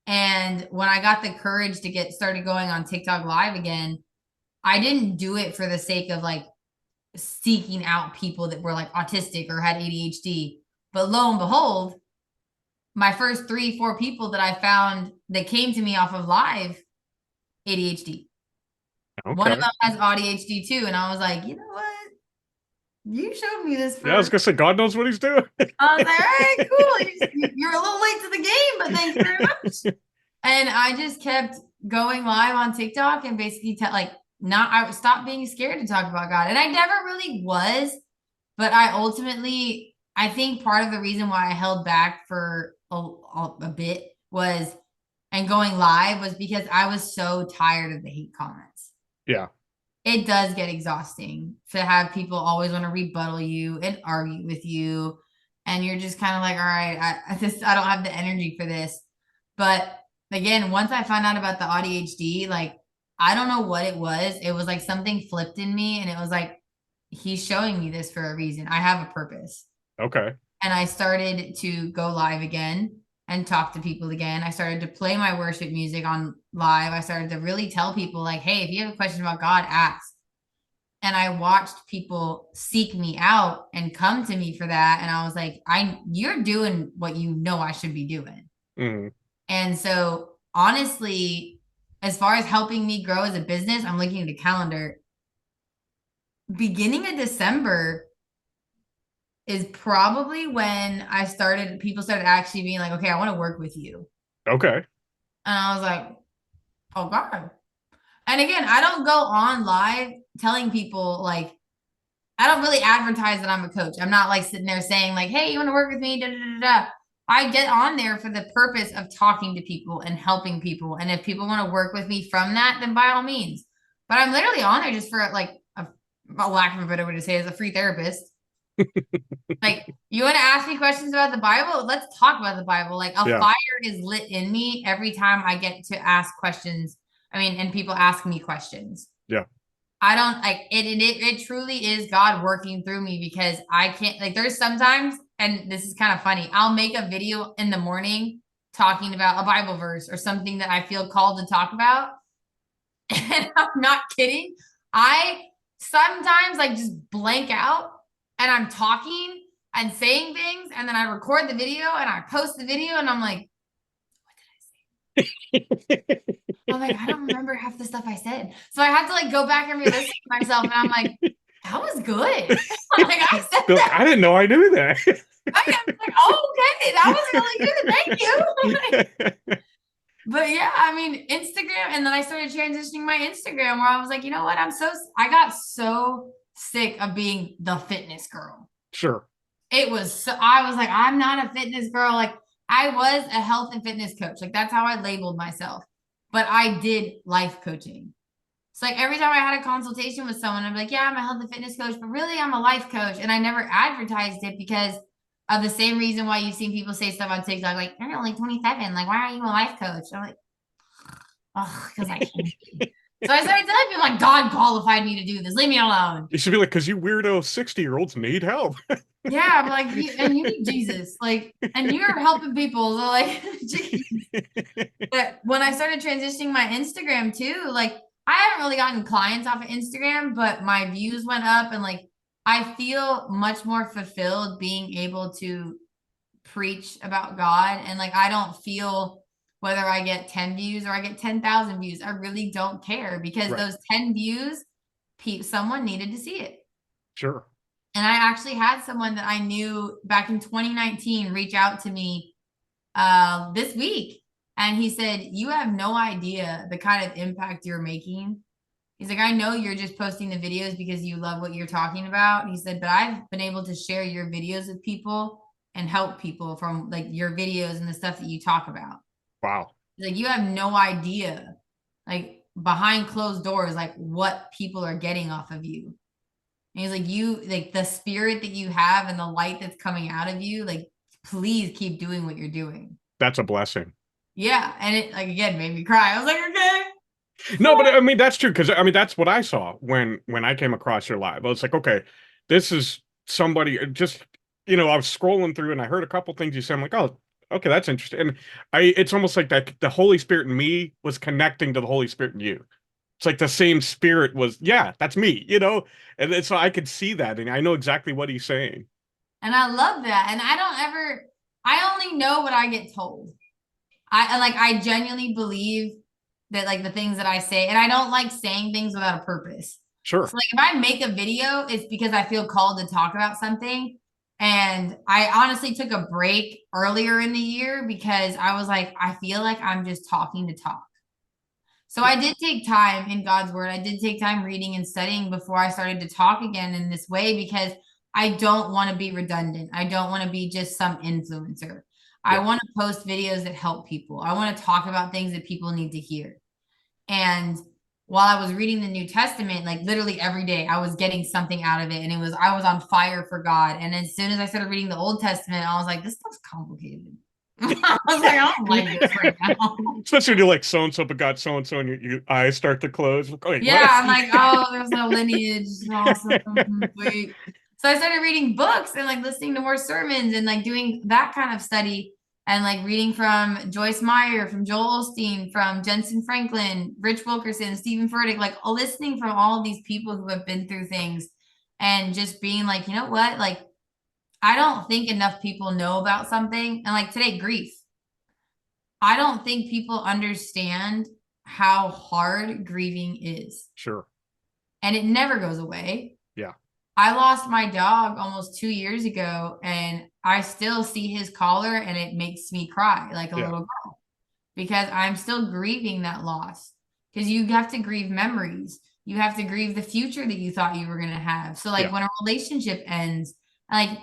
And when I got the courage to get started going on TikTok live again, I didn't do it for the sake of like seeking out people that were like autistic or had ADHD. But lo and behold, my first 3, 4 people that I found that came to me off of live, ADHD. One of Okay. them has ADHD too. And I was like, you know what? You showed me this Yeah, I was for gonna say God knows what he's doing. I was like, all right, cool. You're a little late to the game, but thank you very much. And I just kept going live on TikTok and basically like not I stopped being scared to talk about God. And I never really was, but I think part of the reason why I held back for a bit was and going live was because I was so tired of the hate comments. Yeah. It does get exhausting to have people always want to rebuttal you and argue with you. And you're just kind of like, all right, I don't have the energy for this. But again, once I found out about the ADHD, like I don't know what it was. It was like something flipped in me and it was like, he's showing me this for a reason. I have a purpose. Okay. And I started to go live again and talk to people again. I started to play my worship music on live. I started to really tell people, like, hey, if you have a question about God, ask. And I watched people seek me out and come to me for that. And I was like, you're doing what you know I should be doing. Mm. And so honestly, as far as helping me grow as a business, I'm looking at the calendar. Beginning of December, is probably when people started actually being like, okay, I want to work with you. Okay. And I was like, oh God. And again, I don't go on live telling people like, I don't really advertise that I'm a coach. I'm not like sitting there saying like, hey, you want to work with me? Da, da, da, da. I get on there for the purpose of talking to people and helping people. And if people want to work with me from that, then by all means. But I'm literally on there just for like a lack of a better way to say it, as a free therapist. Like, you want to ask me questions about the Bible? Let's talk about the Bible. Like, a Yeah. fire is lit in me every time I get to ask questions. I mean, and people ask me questions. Yeah. I don't like it, it truly is God working through me because I can't like there's sometimes, and this is kind of funny, I'll make a video in the morning talking about a Bible verse or something that I feel called to talk about. And I'm not kidding. I sometimes like just blank out and I'm talking and saying things, and then I record the video and I post the video and I'm like, I'm like, I don't remember half the stuff I said. So I have to like go back and re-listen to myself, and I'm like, that was good. I'm like, I said Be like, that. I didn't know I knew that. I am like, oh, okay, that was really good. Thank you. But yeah, I mean, Instagram, and then I started transitioning my Instagram where I was like, you know what? I got so sick of being the fitness girl. Sure. I was like, I'm not a fitness girl. Like, I was a health and fitness coach. Like, that's how I labeled myself. But I did life coaching. So like every time I had a consultation with someone, I'd be like, yeah, I'm a health and fitness coach, but really I'm a life coach. And I never advertised it because of the same reason why you've seen people say stuff on TikTok, like, you're only 27. Like, why are you a life coach? I'm like, oh, because I can be. So I started telling people like, God qualified me to do this. Leave me alone. You should be like, because you weirdo 60-year-olds need help. Yeah, I'm like, and you need Jesus. Like, and you're helping people. So like, but when I started transitioning my Instagram too, like I haven't really gotten clients off of Instagram, but my views went up, and like I feel much more fulfilled being able to preach about God. And like I don't feel whether I get 10 views or I get 10,000 views. I really don't care because Right. those 10 views, someone needed to see it. Sure. And I actually had someone that I knew back in 2019 reach out to me this week. And he said, you have no idea the kind of impact you're making. He's like, I know you're just posting the videos because you love what you're talking about. He said, but I've been able to share your videos with people and help people from like your videos and the stuff that you talk about. Wow. He's like, you have no idea, like behind closed doors, like what people are getting off of you. And he's like, you like the spirit that you have and the light that's coming out of you, like, please keep doing what you're doing. That's a blessing. Yeah. And it like again made me cry. I was like, okay. No, but I mean that's true because I mean that's what I saw when I came across your live. I was like, okay, this is somebody just I was scrolling through and I heard a couple things you said. I'm like, oh, okay, that's interesting. And it's almost like that the Holy Spirit in me was connecting to the Holy Spirit in you. It's like the same spirit was, yeah, that's me. And so I could see that and I know exactly what he's saying. And I love that. And I only know what I get told. I genuinely believe that like the things that I say, and I don't like saying things without a purpose. Sure. So like if I make a video, it's because I feel called to talk about something. And I honestly took a break earlier in the year because I was like, I feel like I'm just talking to talk. So Yeah. I did take time in God's word. I did take time reading and studying before I started to talk again in this way because I don't want to be redundant. I don't want to be just some influencer. I Yeah. want to post videos that help people. I want to talk about things that people need to hear. And while I was reading the New Testament, like literally every day, I was getting something out of it. And I was on fire for God. And as soon as I started reading the Old Testament, I was like, this stuff's complicated. I was like, I don't like this right now. Especially when you're like so and so begot so and so and your eyes start to close. Like, wait, Yeah, what? I'm like, oh, there's no lineage. Awesome. Wait. So I started reading books and like listening to more sermons and like doing that kind of study and like reading from Joyce Meyer, from Joel Osteen, from Jensen Franklin, Rich Wilkerson, Stephen Furtick, like listening from all of these people who have been through things and just being like, you know what? Like, I don't think enough people know about something. And like today, grief. I don't think people understand how hard grieving is. Sure. And it never goes away. Yeah. I lost my dog almost 2 years ago, and I still see his collar and it makes me cry like a Yeah. little girl because I'm still grieving that loss. Because you have to grieve memories. You have to grieve the future that you thought you were going to have. So, like, Yeah. when a relationship ends, like,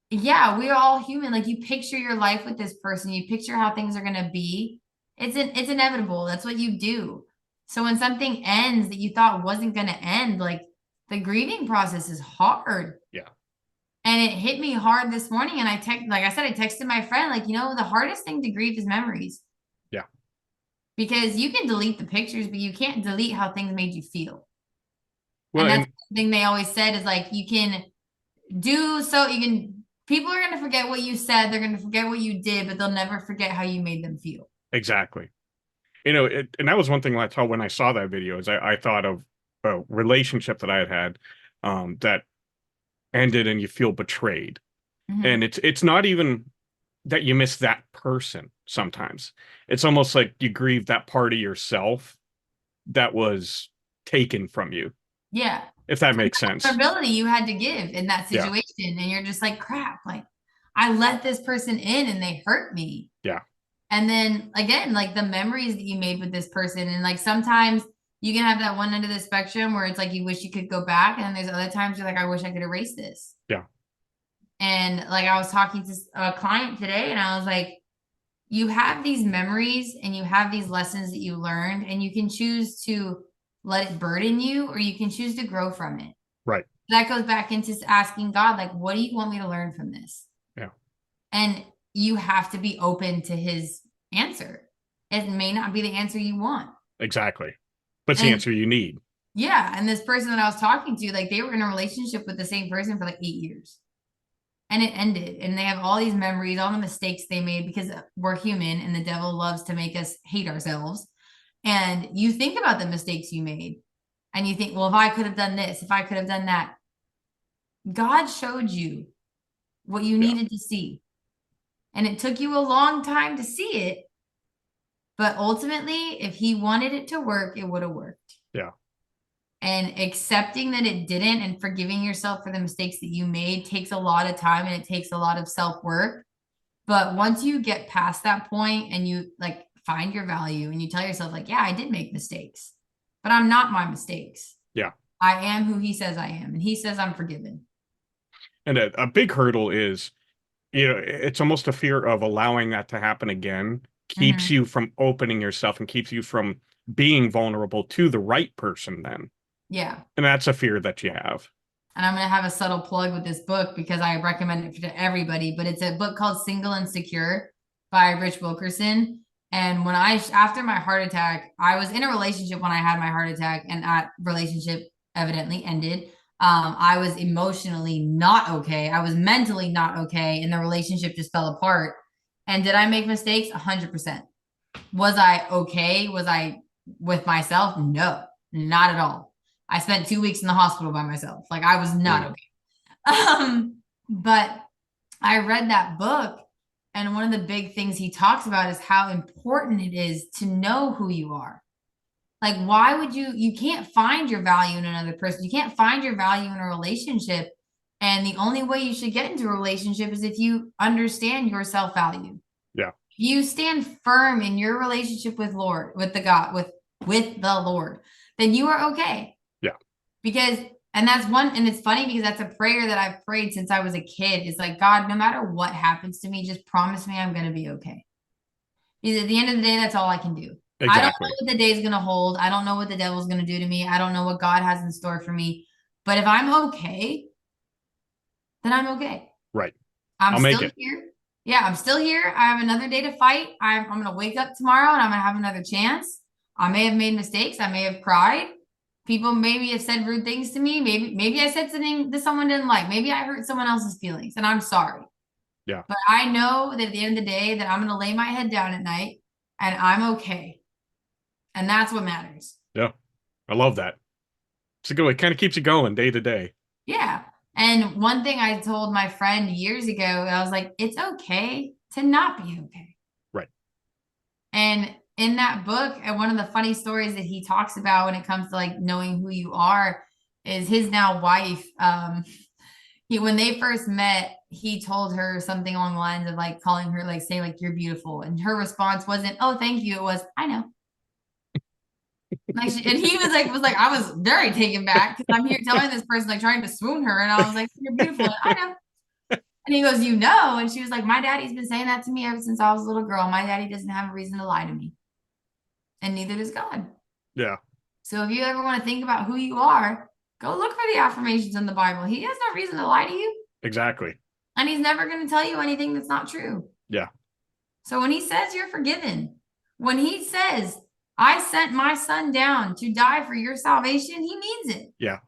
yeah, we're all human. Like, you picture your life with this person, you picture how things are going to be. It's inevitable. That's what you do. So when something ends that you thought wasn't going to end, like, the grieving process is hard. Yeah. And it hit me hard this morning. And like I said, I texted my friend, like, the hardest thing to grieve is memories Yeah. because you can delete the pictures, but you can't delete how things made you feel. Well, And that's and the thing they always said is like, people are going to forget what you said. They're going to forget what you did, but they'll never forget how you made them feel. exactly. And that was one thing I thought when I saw that video is I thought of a relationship that I had had that ended and you feel betrayed. Mhm. And it's not even that you miss that person sometimes. It's almost like you grieve that part of yourself that was taken from you, Yeah. if that makes sense. Vulnerability you had to give in that Yeah. situation. And you're just like, crap, like I let this person in and they hurt me. Yeah. And then again, like the memories that you made with this person. And like sometimes you can have that one end of the spectrum where it's like you wish you could go back. And then there's other times you're like, I wish I could erase this. Yeah. And like I was talking to a client today and I was like, you have these memories and you have these lessons that you learned, and you can choose to let it burden you or you can choose to grow from it. Right. That goes back into asking God, like, what do you want me to learn from this? Yeah. And you have to be open to his answer. It may not be the answer you want. Exactly. But it's the And answer you need. yeah, and this person that I was talking to, like they were in a relationship with the same person for like 8 years. And it ended. And they have all these memories, all the mistakes they made because we're human and the devil loves to make us hate ourselves. And you think about the mistakes you made and you think, well, if I could have done this, if I could have done that, God showed you what you Yeah. needed to see. And it took you a long time to see it. But ultimately, if he wanted it to work, it would have worked. Yeah. And accepting that it didn't and forgiving yourself for the mistakes that you made takes a lot of time and it takes a lot of self work. But once you get past that point and you like find your value and you tell yourself, like, yeah, I did make mistakes, but I'm not my mistakes. Yeah. I am who he says I am. And he says I'm forgiven. And a big hurdle is, it's almost a fear of allowing that to happen again keeps Mhm. you from opening yourself and keeps you from being vulnerable to the right person then. Yeah. And that's a fear that you have. And I'm going to have a subtle plug with this book because I recommend it to everybody, but it's a book called Single and Secure by Rich Wilkerson. And after my heart attack, I was in a relationship when I had my heart attack, and that relationship evidently ended. I was emotionally not okay. I was mentally not okay, and the relationship just fell apart. And did I make mistakes? 100%. Was I okay? Was I with myself? No, not at all. I spent 2 weeks in the hospital by myself. Like I was not Mm. okay. But I read that book, and one of the big things he talks about is how important it is to know who you are. Like, why would you can't find your value in another person. You can't find your value in a relationship. And the only way you should get into a relationship is if you understand your self value. Yeah. You stand firm in your relationship with Lord, with the God, with the Lord, then you are okay. Yeah. Because and that's one, and it's funny because that's a prayer that I've prayed since I was a kid. It's like, God, no matter what happens to me, just promise me I'm gonna be okay. Because at the end of the day, that's all I can do. I don't know Exactly. what the day is gonna hold. I don't know what the devil's gonna do to me. I don't know what God has in store for me. But if I'm okay, then I'm okay. Right. I'm I'll make still it. here. Yeah, I'm still here. I have another day to fight. I'm going to wake up tomorrow and I'm going to have another chance. I may have made mistakes. I may have cried. People maybe have said rude things to me. Maybe I said something that someone didn't like. Maybe I hurt someone else's feelings and I'm sorry. Yeah. But I know that at the end of the day that I'm going to lay my head down at night and I'm okay. And that's what matters. Yeah. I love that. It's a good way. It kind of keeps you going day to day. Yeah. And one thing I told my friend years ago, I was like, it's okay to not be okay. Right. And in that book, and one of the funny stories that he talks about when it comes to like knowing who you are is his now wife. When they first met, he told her something along the lines of like calling her, like saying like you're beautiful, and her response wasn't, "Oh, thank you." It was, "I know." Like, and he was like, I was very taken back because I'm here telling this person like trying to swoon her, and I was like, "You're beautiful." And, "I know." And he goes, "You know?" And she was like, "My daddy's been saying that to me ever since I was a little girl. My daddy doesn't have a reason to lie to me, and neither does God." Yeah, So if you ever want to think about who you are, go look for the affirmations in the Bible. He has no reason to lie to you, exactly. and he's never going to tell you anything that's not true. Yeah, So when he says you're forgiven, when he says, "I sent my son down to die for your salvation," he means it. yeah.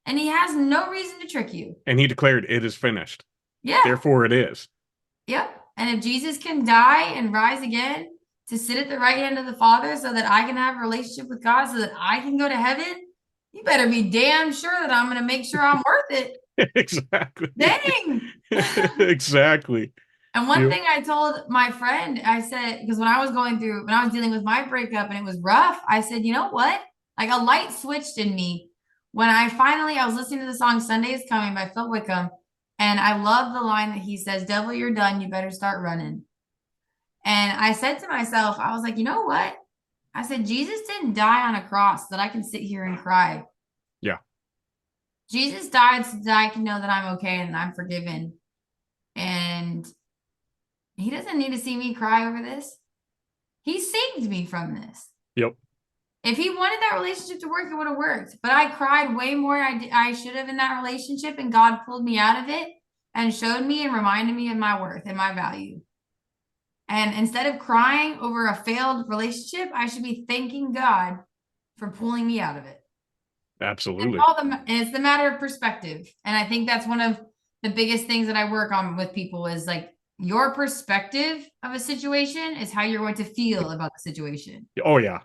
And he has no reason to trick you. And he declared, "It is finished." Yeah. Therefore, it is. Yep. And if Jesus can die and rise again to sit at the right hand of the Father so that I can have a relationship with God, so that I can go to heaven, you better be damn sure that I'm going to make sure I'm worth it. Exactly. Dang. Exactly. And one Yep. thing I told my friend, I said, because when I was dealing with my breakup and it was rough, I said, you know what? Like a light switched in me when I was listening to the song Sunday is Coming by Phil Wickham. And I love the line that he says, "Devil, you're done. You better start running." And I said to myself, I was like, you know what? I said, Jesus didn't die on a cross so that I can sit here and cry. Yeah, Jesus died so that I can know that I'm okay and I'm forgiven. And he doesn't need to see me cry over this. He saved me from this. yep. If he wanted that relationship to work, it would have worked. But I cried way more I should have in that relationship, and God pulled me out of it and showed me and reminded me of my worth and my value. And instead of crying over a failed relationship, I should be thanking God for pulling me out of it. Absolutely. And it's the matter of perspective. And I think that's one of the biggest things that I work on with people is like your perspective of a situation is how you're going to feel about the situation. Oh, yeah.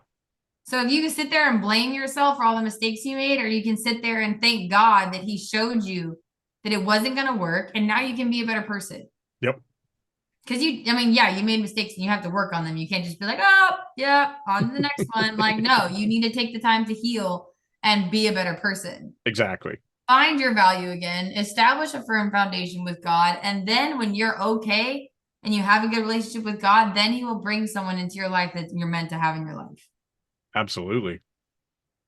So if you can sit there and blame yourself for all the mistakes you made, or you can sit there and thank God that he showed you that it wasn't going to work, and now you can be a better person. Yep. Because you made mistakes and you have to work on them. You can't just be like, "Oh, yeah, on to the next one." Like, no, you need to take the time to heal and be a better person. Exactly. Find your value again, establish a firm foundation with God. And then when you're okay and you have a good relationship with God, then he will bring someone into your life that you're meant to have in your life. Absolutely.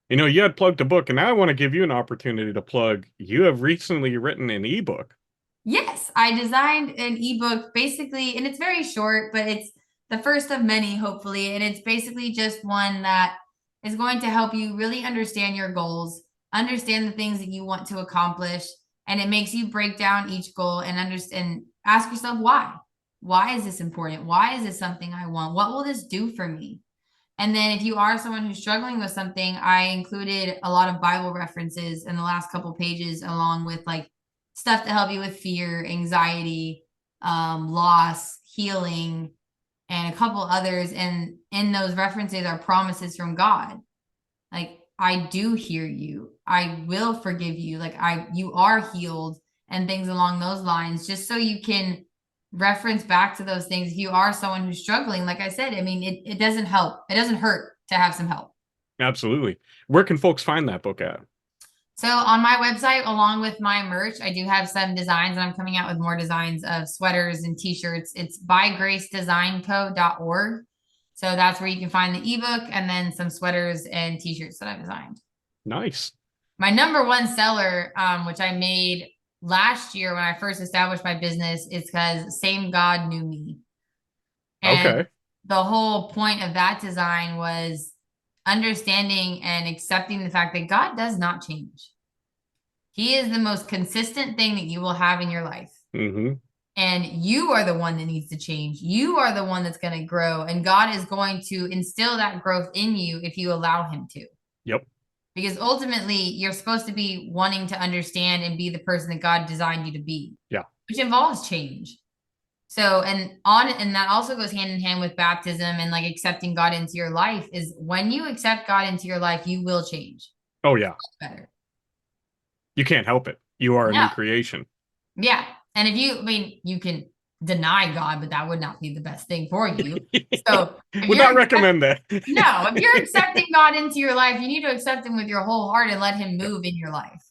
You had plugged a book, and now I want to give you an opportunity to plug. You have recently written an ebook. Yes, I designed an ebook basically, and it's very short, but it's the first of many, hopefully. And it's basically just one that is going to help you really understand your goals, understand the things that you want to accomplish, and it makes you break down each goal and understand, ask yourself why. Why is this important? Why is this something I want? What will this do for me? And then if you are someone who's struggling with something, I included a lot of Bible references in the last couple pages, along with like stuff to help you with fear, anxiety, loss, healing, and a couple others. And in those references are promises from God. Like, I do hear you. I will forgive you. Like, you are healed, and things along those lines, just so you can reference back to those things. If you are someone who's struggling, like I said, I mean, it doesn't help. It doesn't hurt to have some help. Absolutely. Where can folks find that book at? So on my website, along with my merch, I do have some designs, and I'm coming out with more designs of sweaters and t-shirts. It's bygracedesignco.org. So that's where you can find the ebook and then some sweaters and t-shirts that I've designed. Nice. My number one seller, which I made last year when I first established my business, is because Same God Knew Me. And Okay. the whole point of that design was understanding and accepting the fact that God does not change. He is the most consistent thing that you will have in your life. Mm-hmm. And you are the one that needs to change. You are the one that's going to grow. And God is going to instill that growth in you if you allow him to. Yep. Because ultimately, you're supposed to be wanting to understand and be the person that God designed you to be. Yeah. Which involves change. So, and that also goes hand in hand with baptism and like accepting God into your life. Is when you accept God into your life, you will change. Oh, yeah. Better. You can't help it. You are a new No. creation. Yeah. And you can deny God, but that would not be the best thing for you. So would not recommend that. No, if you're accepting God into your life, you need to accept him with your whole heart and let him move in your life.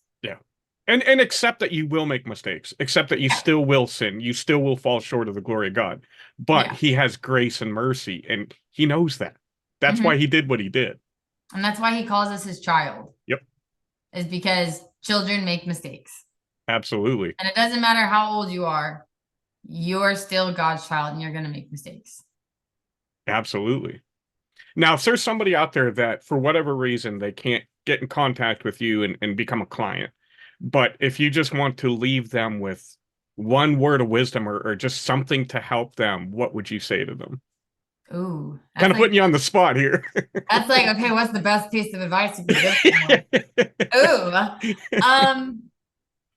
And accept that you will make mistakes, accept that you Yeah. still will sin, you still will fall short of the glory of God. But Yeah. he has grace and mercy, and he knows that. That's Hmm. why he did what he did. And that's why he calls us his child, Yep, is because children make mistakes. absolutely. And it doesn't matter how old you are still God's child and you're going to make mistakes. Absolutely. Now, if there's somebody out there that for whatever reason they can't get in contact with you and become a client, but if you just want to leave them with one word of wisdom or just something to help them, what would you say to them? Ooh, Kind of putting you on the spot here. okay, what's the best piece of advice you can give someone? Ooh,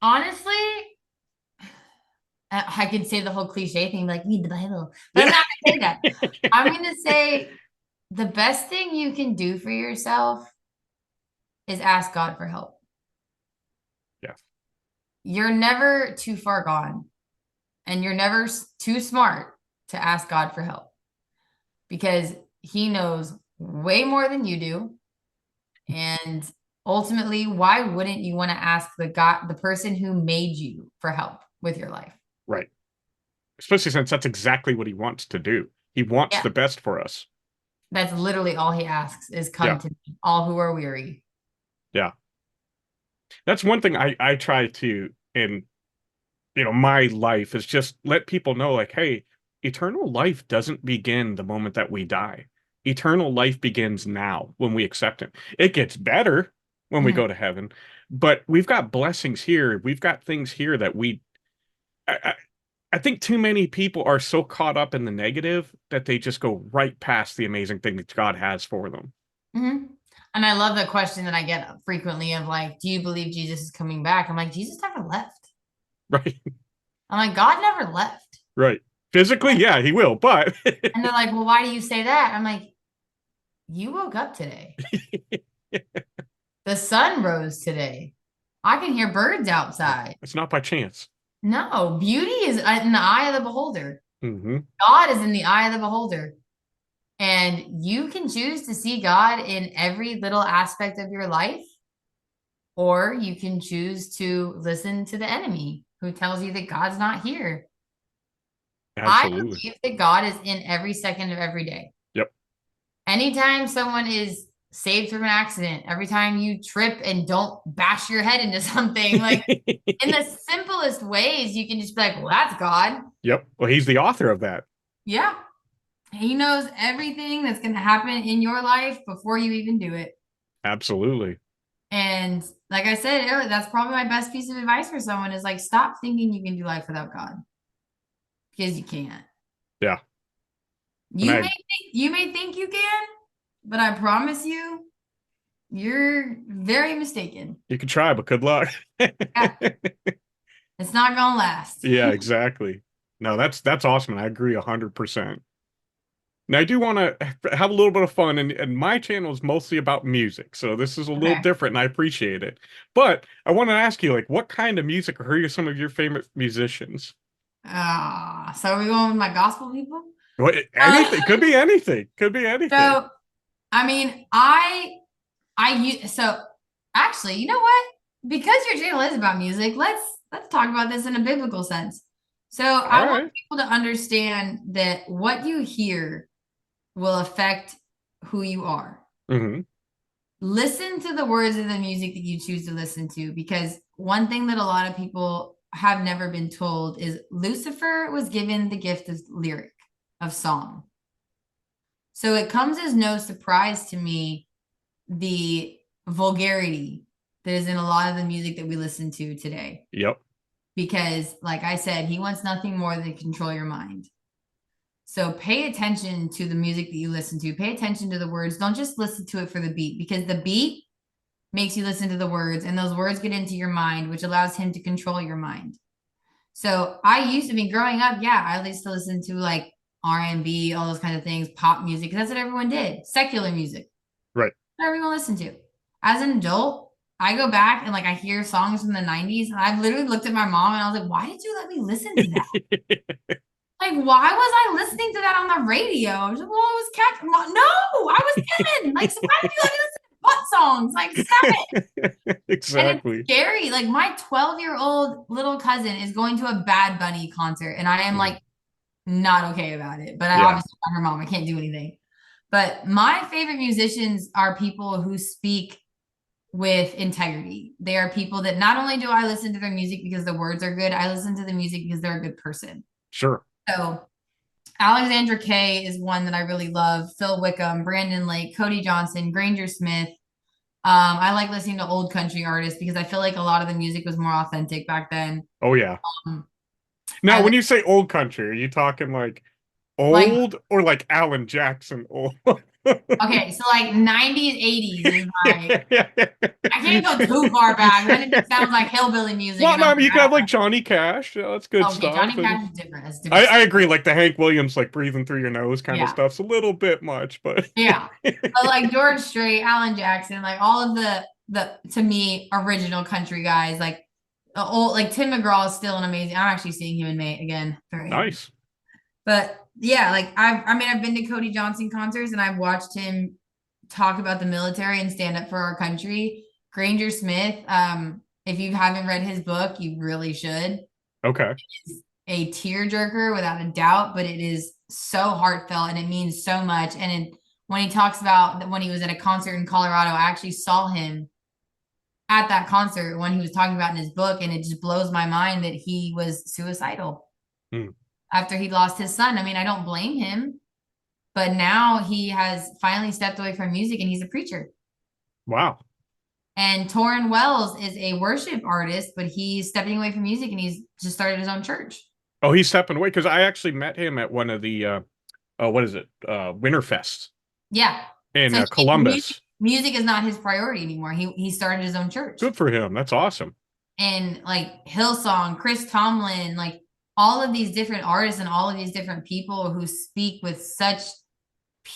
honestly, I could say the whole cliche thing, like read the Bible, but I'm Yeah. not gonna say that. I'm gonna say the best thing you can do for yourself is ask God for help. Yeah. You're never too far gone, and you're never too smart to ask God for help because He knows way more than you do. And ultimately, why wouldn't you want to ask the person who made you for help with your life? Right. Especially since that's exactly what he wants to do. He wants Yeah. the best for us. That's literally all he asks is come Yeah. to me, all who are weary. Yeah. That's one thing I try to in my life is just let people know like, hey, eternal life doesn't begin the moment that we die. Eternal life begins now when we accept him. It gets better when we Mhm. go to heaven, but we've got blessings here. We've got things here that I, I, I think too many people are so caught up in the negative that they just go right past the amazing thing that God has for them. Mhm. And I love the question that I get frequently of like, do you believe Jesus is coming back? I'm like, Jesus never left. Right. I'm like, God never left. Right. Physically, yeah, he will, but And they're like, well, why do you say that? I'm like, you woke up today. The sun rose today. I can hear birds outside. it's not by chance. No, beauty is in the eye of the beholder. Hmm. God is in the eye of the beholder. And you can choose to see God in every little aspect of your life, or you can choose to listen to the enemy who tells you that God's not here. I Absolutely. believe that God is in every second of every day. Yep. Anytime someone is saved from an accident, every time you trip and don't bash your head into something, like in the simplest ways, you can just be like, well, that's God. Yep. Well, he's the author of that. Yeah. He knows everything that's going to happen in your life before you even do it. Absolutely. And like I said earlier, that's probably my best piece of advice for someone is like, stop thinking you can do life without God because you can't. Yeah. And You may think you can, but I promise you, you're very mistaken. you can try, but good luck. Yeah, it's not gonna last. Yeah, exactly. No, that's awesome. And I agree 100%. Now, I do want to have a little bit of fun, and my channel is mostly about music, so this is a little Okay. different, and I appreciate it. But I want to ask you, like, what kind of music, or who are some of your favorite musicians? So are we going with my gospel people? What, anything? Could Um, be anything. Could be anything. so I mean, I use so actually, you know what? Because your channel is about music, let's talk about this in a biblical sense. So All I want right. people to understand that what you hear will affect who you are. Mm-hmm. Listen to the words of the music that you choose to listen to, because one thing that a lot of people have never been told is Lucifer was given the gift of lyric, of song. So it comes as no surprise to me the vulgarity that is in a lot of the music that we listen to today. Yep. Because, like I said, he wants nothing more than control your mind. So pay attention to the music that you listen to. Pay attention to the words. Don't just listen to it for the beat, because the beat makes you listen to the words, and those words get into your mind, which allows him to control your mind. So I used to be growing up, yeah, I used to listen to like R&B, all those kinds of things, pop music, because that's what everyone did. Secular music. Right. What everyone listen to. As an adult, I go back and like I hear songs from the 90s, and I've literally looked at my mom and I was like, why did you let me listen to that? Like, why was I listening to that on the radio? I was like, well, it was cat. No, I was 10. Like, so why did you let me listen? butt songs. Like, stop it. And it's Exactly. scary. Like my 12-year-old little cousin is going to a Bad Bunny concert, and I am Mhm. like not okay about it. But I Yeah, obviously I'm her mom. I can't do anything. But my favorite musicians are people who speak with integrity. They are people that not only do I listen to their music because the words are good, I listen to the music because they're a good person. sure. So Alexandra Kay is one that I really love. Phil Wickham, Brandon Lake, Cody Johnson, Granger Smith. I like listening to old country artists because I feel like a lot of the music was more authentic back then. Oh yeah. Um, Now, I when like you say old country, are you talking like like old or like Alan Jackson old? okay, so like 90s, 80s is my I can't go Yeah. too far back. Then it just sounds like hillbilly music, Well, and no, I'm I mean you could have like like, Johnny Cash. Yeah, that's good okay, stuff. Johnny And Cash is different. That's different. I agree, like the Hank Williams, like breathing through your nose kind of Yeah. stuff's a little bit much, but Yeah. But like George Strait, Alan Jackson, like all of the to me original country guys, like the old like Tim McGraw is still an amazing. I'm actually seeing him in May again. Very happy. nice. But yeah, like I've been to Cody Johnson concerts and I've watched him talk about the military and stand up for our country. Granger Smith, if you haven't read his book, you really should. Okay. It's a tearjerker without a doubt, but it is so heartfelt and it means so much. When he talks about when he was at a concert in Colorado, I actually saw him at that concert when he was talking about in his book, and it just blows my mind that he was suicidal Hmm. after he lost his son. I mean, I don't blame him, but now he has finally stepped away from music and he's a preacher. Wow. And Torrin Wells is a worship artist, but he's stepping away from music and he's just started his own church. Oh, he's stepping away because I actually met him at one of the what is it? Winterfest Yeah. in So Columbus. music is not his priority anymore. He started his own church. Good for him. That's awesome. And like Hillsong, Chris Tomlin, like all of these different artists and all of these different people who speak with such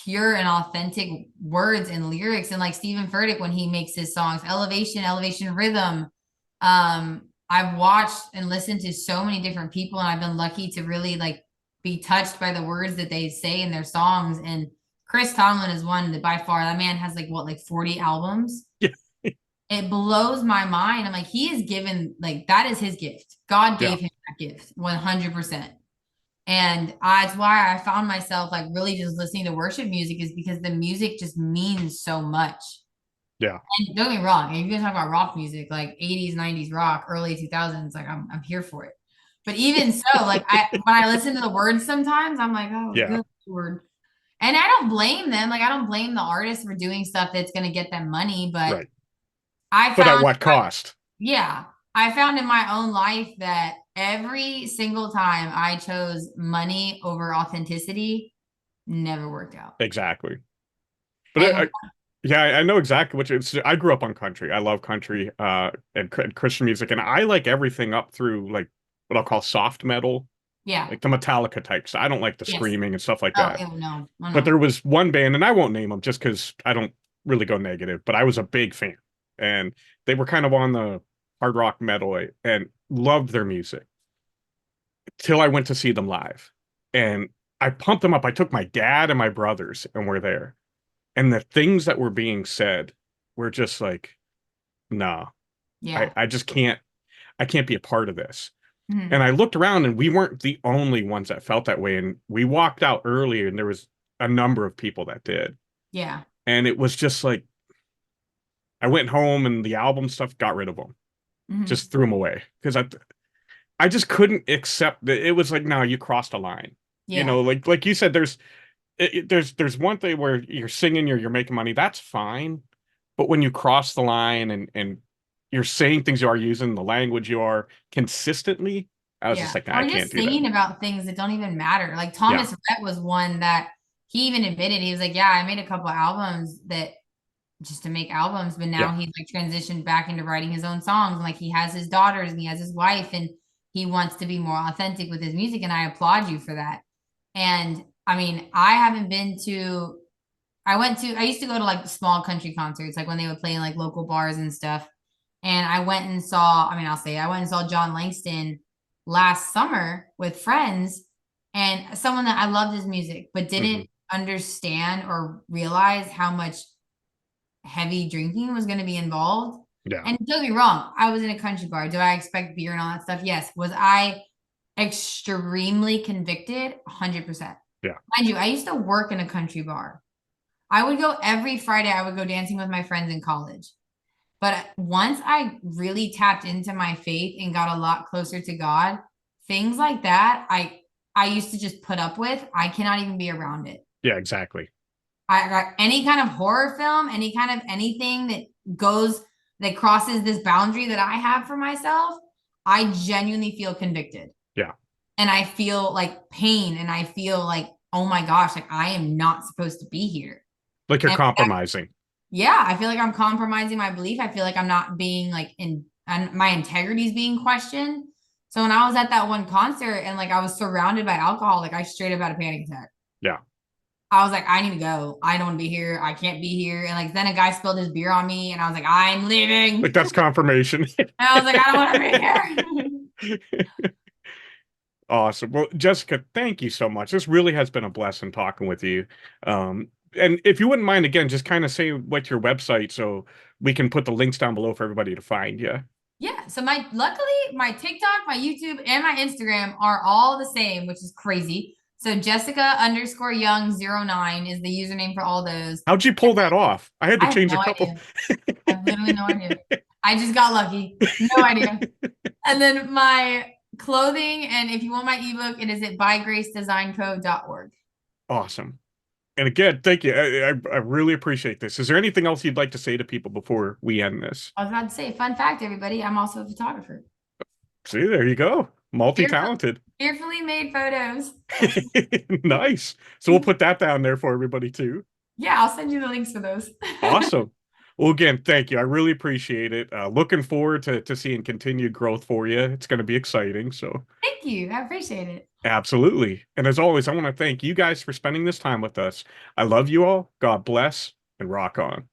pure and authentic words and lyrics. And like Stephen Furtick when he makes his songs, Elevation Rhythm. I've watched and listened to so many different people, and I've been lucky to really like be touched by the words that they say in their songs. And Chris Tomlin is one that by far that man has like what, like 40 albums. Yeah. It blows my mind. I'm like, he is given, like, that is his gift. God Yeah. gave him that gift 100%. And that's why I found myself like really just listening to worship music, is because the music just means so much. Yeah. And don't get me wrong, if you're gonna talk about rock music, like 80s, 90s rock, early 2000s, like I'm here for it. But even so, like when I listen to the words sometimes, I'm like, oh, Yeah. good Lord. And I don't blame them. Like I don't blame the artist for doing stuff that's gonna get them money, but Right. I But at found, what cost? yeah, I found in my own life that every single time I chose money over authenticity, never worked out. Exactly. But And yeah, I know exactly what I grew up on country. I love country and Christian music, and I like everything up through like what I'll call soft metal, yeah, like the Metallica types. I don't like the yes. screaming and stuff like Oh, that. ew, no, oh But no. there was one band, and I won't name them just because I don't really go negative, but I was a big fan, and they were kind of on the hard rock metal and loved their music till I went to see them live, and I pumped them up. I took my dad and my brothers, and we're there. And the things that were being said were just like, no, Yeah. I just can't be a part of this. And Mhm. I looked around and we weren't the only ones that felt that way. And we walked out early and there was a number of people that did. Yeah. And it was just like, I went home and the album stuff got rid of them, Mhm. just threw them away. Because I just couldn't accept that. It was like, no, you crossed a line. Yeah. Like you said, there's one thing where you're singing, you're making money, that's fine. But when you cross the line and you're saying things, you are using the language you are consistently, I was just Yeah. like, "Nah, I Or can't just do that." singing about things that don't even matter. Like Yeah, Thomas Rhett was one that he even admitted, he was like, yeah, I made a couple albums that just to make albums, but yeah, now he's like transitioned back into writing his own songs. And like he has his daughters and he has his wife and he wants to be more authentic with his music. And I applaud you for that. And I mean, I haven't been to, I used to go to like small country concerts, like when they would play in like local bars and stuff. And I went and saw, I mean, I went and saw John Langston last summer with friends and someone that I loved his music, but hmm didn't understand or realize how much heavy drinking was going to be involved. Yeah. And don't get me wrong, I was in a country bar. Do I expect beer and all that stuff? Yes. Was I extremely convicted? 100%. Yeah. Mind you, I used to work in a country bar. I would go every Friday, I would go dancing with my friends in college. But once I really tapped into my faith and got a lot closer to God, things like that, I used to just put up with. I cannot even be around it. Yeah, exactly. I got any kind of horror film, any kind of anything that crosses this boundary that I have for myself, I genuinely feel convicted. Yeah. And I feel like pain and I feel like, oh my gosh, like I am not supposed to be here. Like you're And compromising. yeah, I feel like I'm compromising my belief. I feel like I'm not being like and my integrity is being questioned. So when I was at that one concert and like I was surrounded by alcohol, like I straight up had a panic attack. Yeah. I was like, I need to go. I don't want to be here. I can't be here. And like then a guy spilled his beer on me and I was like, I'm leaving. Like that's confirmation. And I was like, I don't want to be here. Awesome. Well, Jessica, thank you so much. This really has been a blessing talking with you. And if you wouldn't mind, again, just kind of say what's your website so we can put the links down below for everybody to find you. Yeah. So luckily my TikTok, my YouTube, and my Instagram are all the same, which is crazy. So Jessica_Young09 is the username for all those. How'd you pull that off? I had to I have change no a couple. idea. I have literally no idea. I just got lucky. No idea. And then my clothing, and if you want my ebook, it is at bygracedesignco.org. Awesome. And again, thank you. I really appreciate this. Is there anything else you'd like to say to people before we end this? I was about to say, fun fact, everybody, I'm also a photographer. See, there you go. Multi-talented. Fearfully made photos. Nice. So we'll put that down there for everybody too. Yeah, I'll send you the links for those. Awesome. Well, again, thank you. I really appreciate it. Looking forward to seeing continued growth for you. It's going to be exciting. So Thank you. I appreciate it. absolutely. And as always, I want to thank you guys for spending this time with us. I love you all. God bless and rock on.